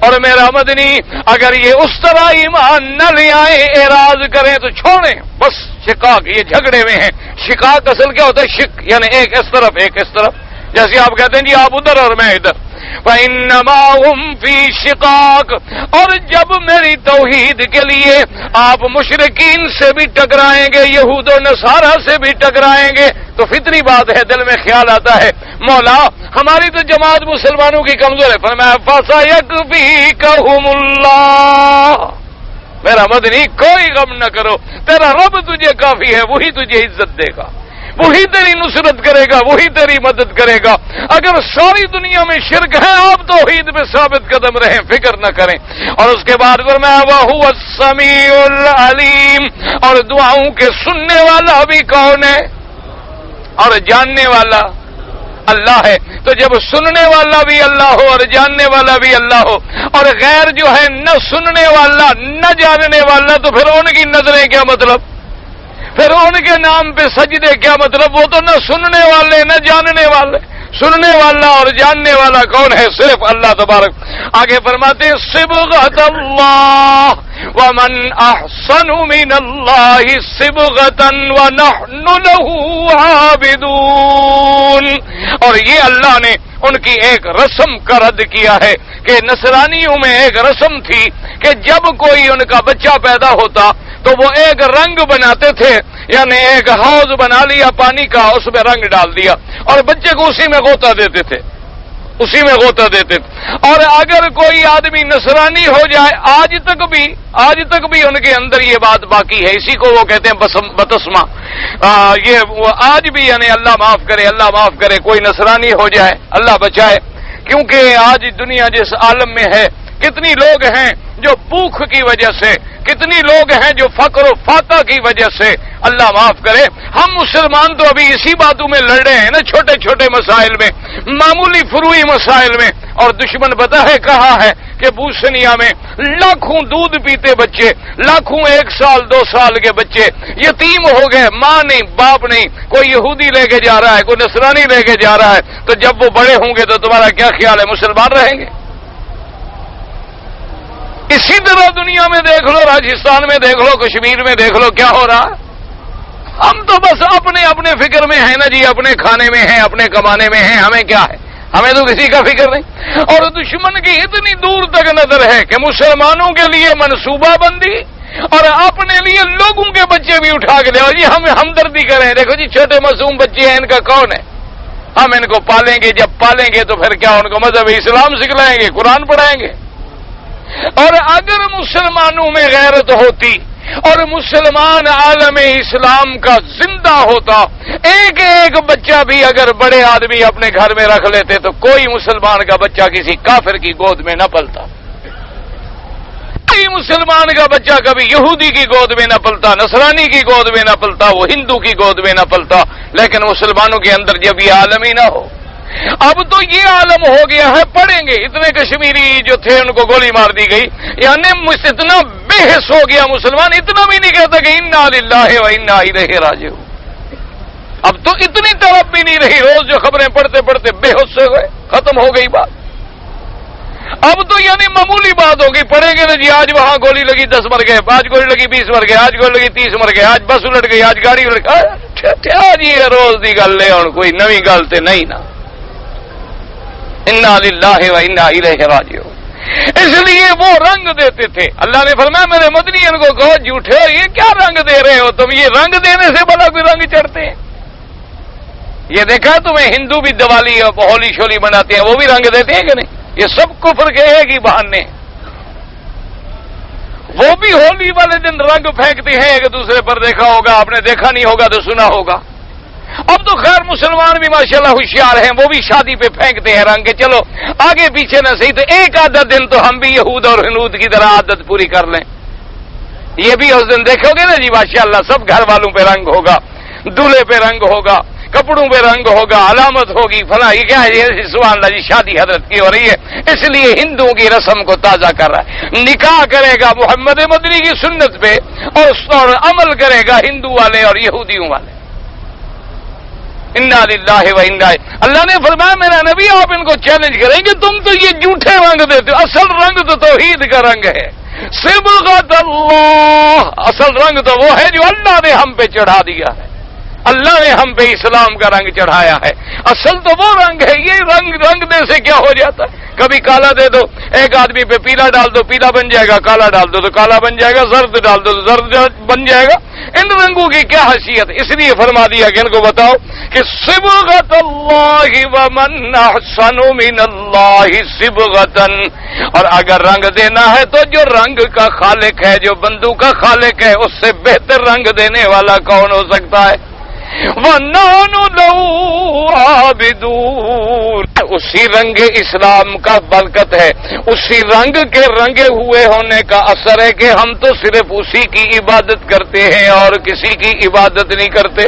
اور میرا مدنی اگر یہ اس طرح ایمان نہ لے آئے، اعراض کریں تو چھوڑیں، بس شقاق یہ جھگڑے میں ہیں۔ شقاق اصل کیا ہوتا ہے؟ شق یعنی ایک اس طرف ایک اس طرف، جیسے آپ کہتے ہیں جی آپ ادھر اور میں ادھر، فَإِنَّمَا هُمْ فِي شِقَاقٍ، اور جب میری توحید کے لیے آپ مشرکین سے بھی ٹکرائیں گے، یہود و نصارہ سے بھی ٹکرائیں گے، تو فطری بات ہے دل میں خیال آتا ہے مولا ہماری تو جماعت مسلمانوں کی کمزور ہے، فرمایا فَسَيَكْفِيكَهُمُ اللَّهُ، میرا مدنی کوئی غم نہ کرو، تیرا رب تجھے کافی ہے، وہی تجھے عزت دے گا، وہی تیری نصرت کرے گا، وہی تیری مدد کرے گا۔ اگر ساری دنیا میں شرک ہے آپ توحید پہ ثابت قدم رہیں، فکر نہ کریں۔ اور اس کے بعد فرمایا وَهُوَ السَّمِيعُ الْعَلِيمُ، اور دعاؤں کے سننے والا بھی کون ہے اور جاننے والا اللہ ہے۔ تو جب سننے والا بھی اللہ ہو اور جاننے والا بھی اللہ ہو، اور غیر جو ہے نہ سننے والا نہ جاننے والا، تو پھر ان کی نظریں کیا مطلب؟ پھر ان کے نام پہ سجدے کیا مطلب؟ وہ تو نہ سننے والے نہ جاننے والے، سننے والا اور جاننے والا کون ہے؟ صرف اللہ تبارک۔ آگے فرماتے ہیں صبغۃ اللہ ومن احسن من اللہ صبغۃ ونحن له عابدون، اور یہ اللہ نے ان کی ایک رسم کا رد کیا ہے کہ نصرانیوں میں ایک رسم تھی کہ جب کوئی ان کا بچہ پیدا ہوتا تو وہ ایک رنگ بناتے تھے، یعنی ایک حوض بنا لیا پانی کا، اس میں رنگ ڈال دیا اور بچے کو اسی میں غوطہ دیتے تھے، اسی میں غوطہ دیتے تھے۔ اور اگر کوئی آدمی نصرانی ہو جائے، آج تک بھی ان کے اندر یہ بات باقی ہے، اسی کو وہ کہتے ہیں بتسمہ، یہ آج بھی یعنی اللہ معاف کرے کوئی نصرانی ہو جائے، اللہ بچائے، کیونکہ آج دنیا جس عالم میں ہے، کتنی لوگ ہیں جو بھوک کی وجہ سے، کتنی لوگ ہیں جو فقر و فاقہ کی وجہ سے، اللہ معاف کرے۔ ہم مسلمان تو ابھی اسی باتوں میں لڑ رہے ہیں نا، چھوٹے چھوٹے مسائل میں، معمولی فروئی مسائل میں، اور دشمن پتہ ہے کہا ہے کہ بوسنیا میں لاکھوں دودھ پیتے بچے، لاکھوں 1 سال 2 سال کے بچے یتیم ہو گئے، ماں نہیں باپ نہیں، کوئی یہودی لے کے جا رہا ہے، کوئی نصرانی لے کے جا رہا ہے، تو جب وہ بڑے ہوں گے تو تمہارا کیا خیال ہے، مسلمان رہیں گے؟ اسی طرح دنیا میں دیکھ لو، راجستھان میں دیکھ لو، کشمیر میں دیکھ لو، کیا ہو رہا ہے؟ ہم تو بس اپنے فکر میں ہیں نا جی، اپنے کھانے میں ہیں، اپنے کمانے میں ہیں، ہمیں کیا ہے، ہمیں تو کسی کا فکر نہیں۔ اور دشمن کی اتنی دور تک نظر ہے کہ مسلمانوں کے لیے منصوبہ بندی اور اپنے لیے لوگوں کے بچے بھی اٹھا کے دے، اور جی ہم ہمدردی کریں، دیکھو جی چھوٹے معصوم بچے ہیں، ان کا کون ہے؟ ہم ان کو پالیں گے، جب پالیں گے تو پھر کیا ان کو مذہب اسلام سکھلائیں گے، قرآن پڑھائیں گے۔ اور اگر مسلمانوں میں غیرت ہوتی اور مسلمان عالم اسلام کا زندہ ہوتا، ایک ایک بچہ بھی اگر بڑے آدمی اپنے گھر میں رکھ لیتے تو کوئی مسلمان کا بچہ کسی کافر کی گود میں نہ پلتا، کوئی مسلمان کا بچہ کبھی یہودی کی گود میں نہ پلتا، نصرانی کی گود میں نہ پلتا، وہ ہندو کی گود میں نہ پلتا۔ لیکن مسلمانوں کے اندر جب یہ عالم ہی نہ ہو، اب تو یہ عالم ہو گیا ہے، پڑھیں گے، اتنے کشمیری جو تھے ان کو گولی مار دی گئی، یعنی اتنا بے حس ہو گیا مسلمان، اتنا بھی نہیں کہتا کہ انا للہ و انا الیہ راجعون۔ اب تو اتنی طرف بھی نہیں رہی، روز جو خبریں پڑھتے پڑھتے بے ہوش ہو گئے، ختم ہو گئی بات۔ اب تو یعنی معمولی بات ہوگی، پڑھیں گے نا جی آج وہاں گولی لگی 10 مر گئے، آج گولی لگی 20 مر گئے، آج گولی لگی 30 مر گئے، آج بس الٹ گئی، آج گاڑی الٹ گئی، جی روز دی گل ہے، ہن کوئی نویں گل تے نہیں نا۔ انا للہ و انا الیہ راجعون۔ اس لیے وہ رنگ دیتے تھے، اللہ نے فرمایا میرے مدنی ان کو کہو جھوٹے ہو، یہ کیا رنگ دے رہے ہو تم، یہ رنگ دینے سے بھلا کوئی رنگ چڑھتے ہیں؟ یہ دیکھا تمہیں ہندو بھی دیوالی اور ہولی شولی مناتے ہیں، وہ بھی رنگ دیتے ہیں کہ نہیں؟ یہ سب کفر کے ایک ہی بہانے، وہ بھی ہولی والے دن رنگ پھینکتے ہیں ایک دوسرے پر، دیکھا ہوگا آپ نے، دیکھا نہیں ہوگا تو سنا ہوگا۔ اب تو خیر مسلمان بھی ماشاءاللہ ہوشیار ہیں، وہ بھی شادی پہ پھینکتے ہیں رنگ، چلو آگے پیچھے نہ صحیح تو ایک آدھا دن تو ہم بھی یہود اور ہنود کی طرح عادت پوری کر لیں۔ یہ بھی اس دن دیکھو گے نا جی ماشاءاللہ، سب گھر والوں پہ رنگ ہوگا، دولہے پہ رنگ ہوگا، کپڑوں پہ رنگ ہوگا، علامت ہوگی، فلاں، یہ کیا ہے؟ سبحان اللہ جی، شادی حضرت کی ہو رہی ہے، اس لیے ہندوؤں کی رسم کو تازہ کر رہا ہے، نکاح کرے گا محمد مدنی کی سنت پہ اور عمل کرے گا ہندو والے اور یہودیوں والے۔ انا للہ و انا، اللہ نے فرمایا میرا نبی آپ ان کو چیلنج کریں گے، تم تو یہ جھوٹے رنگ دیتے ہو، اصل رنگ تو توحید کا رنگ ہے، صبغۃ اللہ، اصل رنگ تو وہ ہے جو اللہ نے ہم پہ چڑھا دیا ہے، اللہ نے ہم پہ اسلام کا رنگ چڑھایا ہے، اصل تو وہ رنگ ہے۔ یہ رنگ دے سے کیا ہو جاتا ہے؟ کبھی کالا دے دو، ایک آدمی پہ پیلا ڈال دو، پیلا بن جائے گا، کالا ڈال دو تو کالا بن جائے گا، زرد ڈال دو تو زرد بن جائے گا۔ ان رنگوں کی کیا حیثیت؟ اس لیے فرما دیا کہ ان کو بتاؤ کہ صبغۃ اللہ ومن احسن من اللہ صبغۃ، اور اگر رنگ دینا ہے تو جو رنگ کا خالق ہے، جو بندوں کا خالق ہے، اس سے بہتر رنگ دینے والا کون ہو سکتا ہے؟ وَنَحْنُ لَهُ عَابِدُونَ، اسی رنگ اسلام کا برکت ہے، اسی رنگ کے رنگے ہوئے ہونے کا اثر ہے کہ ہم تو صرف اسی کی عبادت کرتے ہیں اور کسی کی عبادت نہیں کرتے۔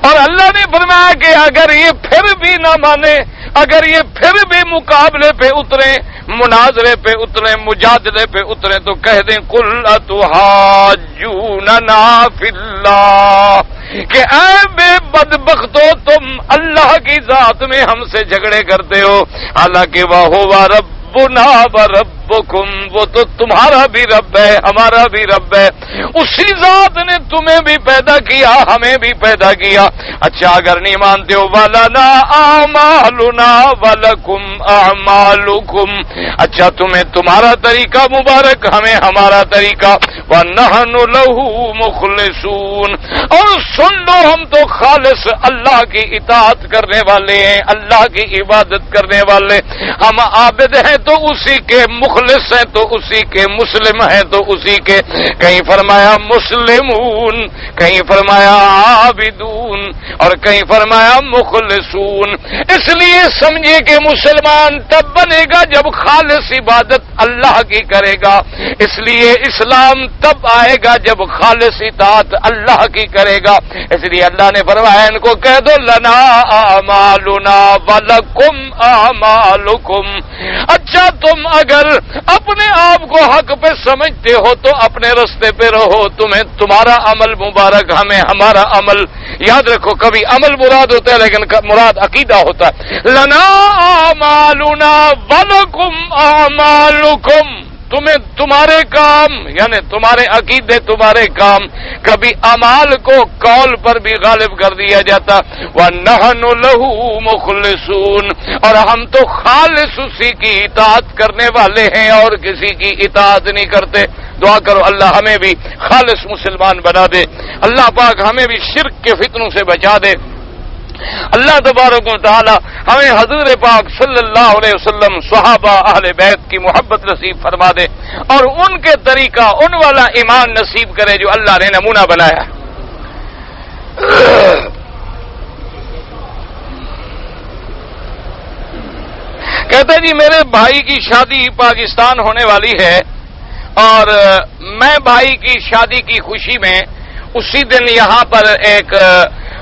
اور اللہ نے فرمایا کہ اگر یہ پھر بھی نہ مانے، اگر یہ پھر بھی مقابلے پہ اتریں، مناظرے پہ اتریں، مجادلے پہ اتریں تو کہہ دیں قُلْ أَتُحَاجُّونَنَا فِي اللَّهِ، کہ اے بے بدبختو تم اللہ کی ذات میں ہم سے جھگڑے کرتے ہو، حالانکہ وَهُوَ رَبُّنَا وَرَبُّ ربکم، وہ تو تمہارا بھی رب ہے ہمارا بھی رب ہے، اسی ذات نے تمہیں بھی پیدا کیا ہمیں بھی پیدا کیا۔ اچھا اگر نہیں مانتے ہو وَلَنَا أَعْمَالُنَا وَلَكُمْ أَعْمَالُكُمْ، اچھا تمہیں تمہارا طریقہ مبارک ہمیں ہمارا طریقہ، وَنَحْنُ لَهُ مُخْلِصُونَ، اور سن لو ہم تو خالص اللہ کی اطاعت کرنے والے ہیں، اللہ کی عبادت کرنے والے، ہم عابد ہیں تو اسی کے، مخلص ہیں تو اسی کے، مسلم ہیں تو اسی کے، کہیں فرمایا مسلمون، کہیں فرمایا عابدون اور کہیں فرمایا مخلصون۔ اس لیے سمجھے کہ مسلمان تب بنے گا جب خالص عبادت اللہ کی کرے گا، اس لیے اسلام تب آئے گا جب خالص اطاعت اللہ کی کرے گا۔ اس لیے اللہ نے فرمایا ان کو کہہ دو لنا اعمالنا ولکم اعمالکم، اچھا تم اگر اپنے آپ کو حق پہ سمجھتے ہو تو اپنے رستے پہ رہو، تمہیں تمہارا عمل مبارک ہمیں ہمارا عمل، یاد رکھو کبھی عمل مراد ہوتا ہے لیکن مراد عقیدہ ہوتا ہے، لنا اعمالنا ولکم اعمالکم، تمہیں تمہارے کام یعنی تمہارے عقیدے تمہارے کام، کبھی اعمال کو قول پر بھی غالب کر دیا جاتا، وَنَحْنُ لَهُ مُخْلِصُونَ، اور ہم تو خالص اسی کی اطاعت کرنے والے ہیں اور کسی کی اطاعت نہیں کرتے۔ دعا کرو اللہ ہمیں بھی خالص مسلمان بنا دے، اللہ پاک ہمیں بھی شرک کے فتنوں سے بچا دے، اللہ تبارک و تعالی ہمیں حضور پاک صلی اللہ علیہ وسلم صحابہ اہل بیت کی محبت نصیب فرما دے اور ان کے طریقہ ان والا ایمان نصیب کرے جو اللہ نے نمونہ بنایا۔ کہتے جی میرے بھائی کی شادی پاکستان ہونے والی ہے اور میں بھائی کی شادی کی خوشی میں اسی دن یہاں پر ایک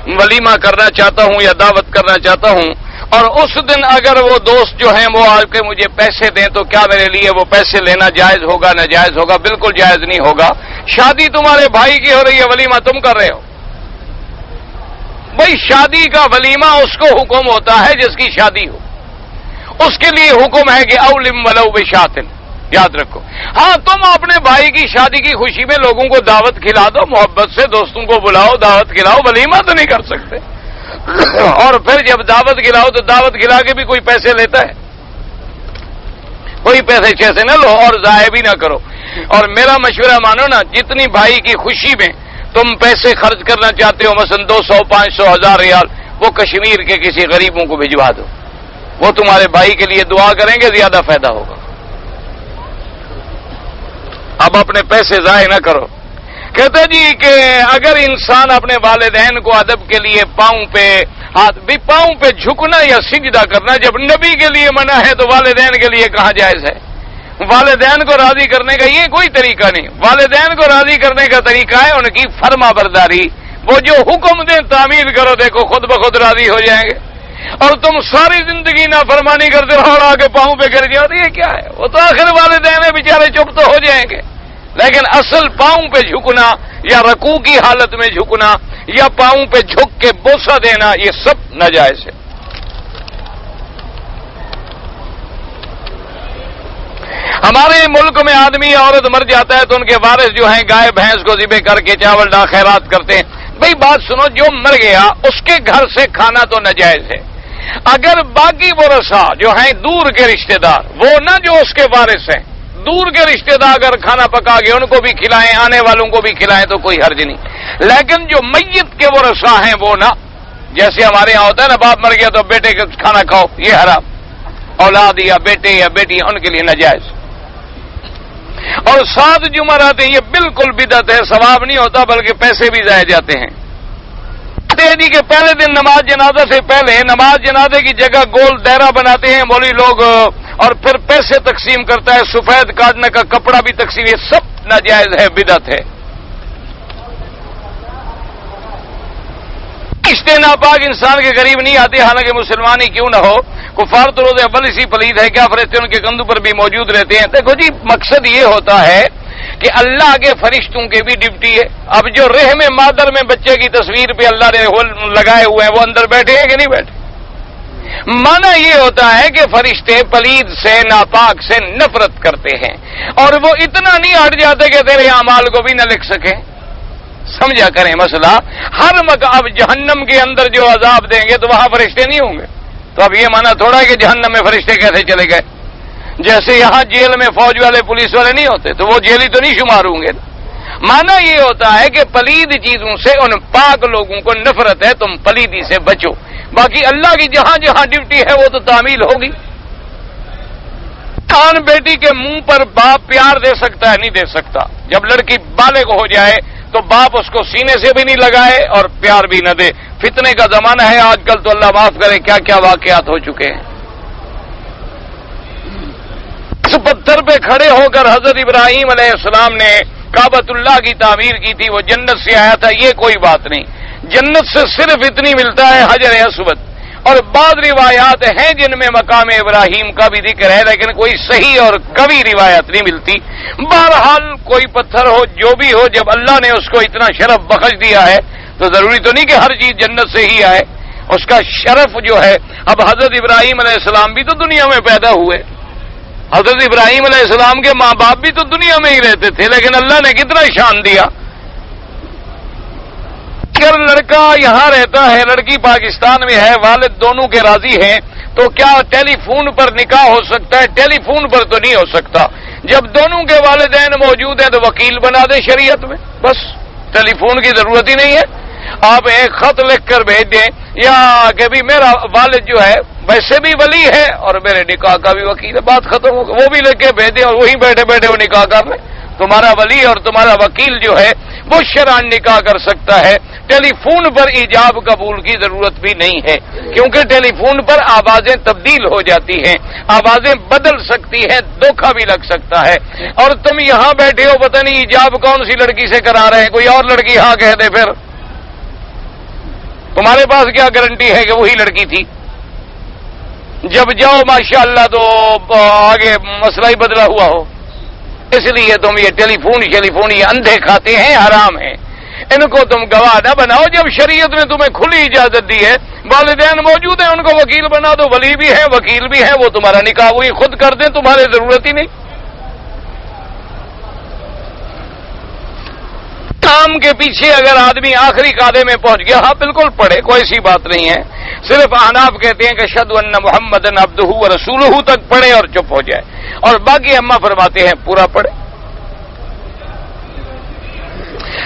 ولیمہ کرنا چاہتا ہوں یا دعوت کرنا چاہتا ہوں، اور اس دن اگر وہ دوست جو ہیں وہ آ کے مجھے پیسے دیں تو کیا میرے لیے وہ پیسے لینا جائز ہوگا ناجائز ہوگا؟ بالکل جائز نہیں ہوگا۔ شادی تمہارے بھائی کی ہو رہی ہے، ولیمہ تم کر رہے ہو، بھائی شادی کا ولیمہ اس کو حکم ہوتا ہے جس کی شادی ہو، اس کے لیے حکم ہے کہ اولم ولو بشاتن، یاد رکھو۔ ہاں تم اپنے بھائی کی شادی کی خوشی میں لوگوں کو دعوت کھلا دو، محبت سے دوستوں کو بلاؤ، دعوت کھلاؤ، ولیمہ تو نہیں کر سکتے۔ اور پھر جب دعوت کھلاؤ تو دعوت کھلا کے بھی کوئی پیسے لیتا ہے؟ کوئی پیسے چیسے نہ لو اور ضائع بھی نہ کرو۔ اور میرا مشورہ مانو نا، جتنی بھائی کی خوشی میں تم پیسے خرچ کرنا چاہتے ہو، مثلا 200 500 1000 ریال، وہ کشمیر کے کسی غریبوں کو بھجوا دو، وہ تمہارے بھائی کے لیے دعا کریں گے، زیادہ فائدہ ہوگا۔ اب اپنے پیسے ضائع نہ کرو۔ کہتے جی کہ اگر انسان اپنے والدین کو ادب کے لیے پاؤں پہ ہاتھ بھی پاؤں پہ جھکنا یا سجدہ کرنا جب نبی کے لیے منع ہے تو والدین کے لیے کہاں جائز ہے؟ والدین کو راضی کرنے کا یہ کوئی طریقہ نہیں، والدین کو راضی کرنے کا طریقہ ہے ان کی فرما برداری، وہ جو حکم دیں تعمیل کرو، دیکھو خود بخود راضی ہو جائیں گے۔ اور تم ساری زندگی نافرمانی کرتے رہو اور آگے پاؤں پہ گر جاؤ، یہ کیا ہے؟ وہ تو آخر والدین بیچارے چپ تو ہو جائیں گے، لیکن اصل پاؤں پہ جھکنا یا رکوع کی حالت میں جھکنا یا پاؤں پہ جھک کے بوسہ دینا یہ سب ناجائز ہے۔ ہمارے ملک میں آدمی عورت مر جاتا ہے تو ان کے وارث جو ہیں گائے بھینس کو ذبح کر کے چاول ڈال خیرات کرتے ہیں۔ بھئی بات سنو، جو مر گیا اس کے گھر سے کھانا تو ناجائز ہے، اگر باقی ورثاء جو ہیں دور کے رشتہ دار، وہ نہ جو اس کے وارث ہیں، دور کے رشتہ دار اگر کھانا پکا کے ان کو بھی کھلائیں، آنے والوں کو بھی کھلائیں تو کوئی حرج نہیں، لیکن جو میت کے ورثاء ہیں وہ نہ، جیسے ہمارے یہاں ہوتا ہے نا، باپ مر گیا تو بیٹے کا کھانا کھاؤ، یہ حرام، اولاد یا بیٹے یا بیٹی ان کے لیے ناجائز۔ اور 7 جمعرات یہ بالکل بدعت ہے، ثواب نہیں ہوتا بلکہ پیسے بھی ضائع جاتے ہیں۔ جی کہ پہلے دن نماز جنازہ سے پہلے نماز جنازے کی جگہ گول دائرہ بناتے ہیں مولوی لوگ اور پھر پیسے تقسیم کرتا ہے، سفید کاٹنے کا کپڑا بھی تقسیم، یہ سب ناجائز ہے، بدعت ہے۔ رشتے ناپاک انسان کے قریب نہیں آتے، حالانکہ مسلمان ہی کیوں نہ ہو، کفار تو روز اول اسی پلید ہے، کیا فرشتے ان کے کندھوں پر بھی موجود رہتے ہیں؟ دیکھو جی مقصد یہ ہوتا ہے کہ اللہ کے فرشتوں کے بھی ڈیوٹی ہے۔ اب جو رحم مادر میں بچے کی تصویر پہ اللہ نے لگائے ہوئے ہیں وہ اندر بیٹھے ہیں کہ نہیں بیٹھے؟ مانا یہ ہوتا ہے کہ فرشتے پلید سے ناپاک سے نفرت کرتے ہیں اور وہ اتنا نہیں ہٹ جاتے کہ تیرے اعمال کو بھی نہ لکھ سکیں. سمجھا کریں مسئلہ. ہر اب جہنم کے اندر جو عذاب دیں گے تو وہاں فرشتے نہیں ہوں گے. تو اب یہ مانا تھوڑا کہ جہنم میں فرشتے کیسے چلے گئے. جیسے یہاں جیل میں فوج والے پولیس والے نہیں ہوتے تو وہ جیلی تو نہیں شمار ہوں گے. مانا یہ ہوتا ہے کہ پلید چیزوں سے ان پاک لوگوں کو نفرت ہے, تم پلیدی سے بچو. باقی اللہ کی جہاں جہاں ڈیوٹی ہے وہ تو تعمیل ہوگی. کان بیٹی کے منہ پر باپ پیار دے سکتا ہے؟ نہیں دے سکتا. جب لڑکی بالغ ہو جائے تو باپ اس کو سینے سے بھی نہیں لگائے اور پیار بھی نہ دے. فتنے کا زمانہ ہے آج کل تو اللہ معاف کرے کیا کیا واقعات ہو چکے ہیں. اس پتھر پہ کھڑے ہو کر حضرت ابراہیم علیہ السلام نے کعبۃ اللہ کی تعمیر کی تھی. وہ جنت سے آیا تھا یہ کوئی بات نہیں. جنت سے صرف اتنی ملتا ہے حجر اسود, اور بعض روایات ہیں جن میں مقام ابراہیم کا بھی ذکر ہے لیکن کوئی صحیح اور قوی روایت نہیں ملتی. بہرحال کوئی پتھر ہو جو بھی ہو, جب اللہ نے اس کو اتنا شرف بخش دیا ہے تو ضروری تو نہیں کہ ہر چیز جنت سے ہی آئے. اس کا شرف جو ہے, اب حضرت ابراہیم علیہ السلام بھی تو دنیا میں پیدا ہوئے. حضرت ابراہیم علیہ السلام کے ماں باپ بھی تو دنیا میں ہی رہتے تھے, لیکن اللہ نے کتنا شان دیا. اگر لڑکا یہاں رہتا ہے, لڑکی پاکستان میں ہے, والد دونوں کے راضی ہیں, تو کیا ٹیلی فون پر نکاح ہو سکتا ہے؟ ٹیلی فون پر تو نہیں ہو سکتا. جب دونوں کے والدین موجود ہیں تو وکیل بنا دیں شریعت میں, بس ٹیلی فون کی ضرورت ہی نہیں ہے. آپ ایک خط لکھ کر بھیج دیں یا کہ بھی میرا والد جو ہے ویسے بھی ولی ہے اور میرے نکاح کا بھی وکیل ہے, بات ختم ہو گئی. وہ بھی لکھ کے بھیج دیں اور وہیں بیٹھے بیٹھے وہ نکاح کر لیں. تمہارا ولی اور تمہارا وکیل جو ہے وہ شرعاً نکاح کر سکتا ہے. ٹیلی فون پر ایجاب قبول کی ضرورت بھی نہیں ہے, کیونکہ ٹیلی فون پر آوازیں تبدیل ہو جاتی ہیں, آوازیں بدل سکتی ہیں, دھوکہ بھی لگ سکتا ہے. اور تم یہاں بیٹھے ہو, پتہ نہیں ایجاب کون سی لڑکی سے کرا رہے ہیں, کوئی اور لڑکی ہاں کہہ دے, پھر تمہارے پاس کیا گارنٹی ہے کہ وہی لڑکی تھی؟ جب جاؤ ماشاءاللہ تو آگے مسئلہ ہی بدلا ہوا ہو. اس لیے تم یہ ٹیلی فون یہ اندھے کھاتے ہیں, حرام ہیں, ان کو تم گواہ نہ بناؤ. جب شریعت نے تمہیں کھلی اجازت دی ہے, والدین موجود ہیں, ان کو وکیل بنا دو. ولی بھی ہے, وکیل بھی ہے, وہ تمہارا نکاح وہی خود کر دیں, تمہارے ضرورت ہی نہیں. کام کے پیچھے اگر آدمی آخری قاعدے میں پہنچ گیا, ہاں بالکل پڑھے, کوئی ایسی بات نہیں ہے. صرف احناف کہتے ہیں کہ اشہد ان محمدن عبدہ و رسولہ تک پڑھے اور چپ ہو جائے, اور باقی اماں فرماتے ہیں پورا پڑھے.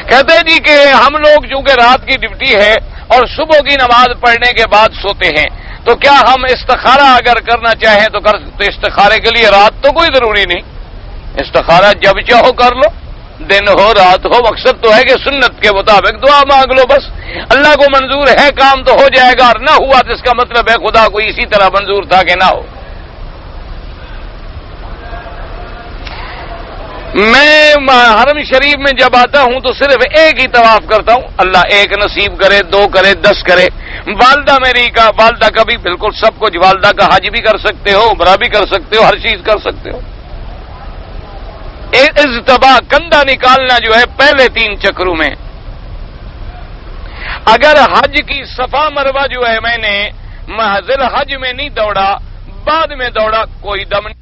کہتے ہیں جی کہ ہم لوگ چونکہ رات کی ڈیوٹی ہے اور صبح کی نماز پڑھنے کے بعد سوتے ہیں, تو کیا ہم استخارہ اگر کرنا چاہیں تو کر سکتے؟ استخارے کے لیے رات تو کوئی ضروری نہیں, استخارہ جب چاہو کر لو, دن ہو رات ہو. مقصد تو ہے کہ سنت کے مطابق دعا مانگ لو, بس اللہ کو منظور ہے کام تو ہو جائے گا, اور نہ ہوا تو اس کا مطلب ہے خدا کو اسی طرح منظور تھا کہ نہ ہو. میں حرم شریف میں جب آتا ہوں تو صرف ایک ہی طواف کرتا ہوں. اللہ ایک نصیب کرے, 2 کرے, 10 کرے. والدہ میری کا والدہ کا بھی بالکل سب کچھ, والدہ کا حج بھی کر سکتے ہو, عمرہ بھی کر سکتے ہو, ہر چیز کر سکتے ہو. اجتباء کندھا نکالنا جو ہے پہلے 3 چکروں میں. اگر حج کی صفا مروہ جو ہے میں نے محض حج میں نہیں دوڑا, بعد میں دوڑا, کوئی دم نہیں.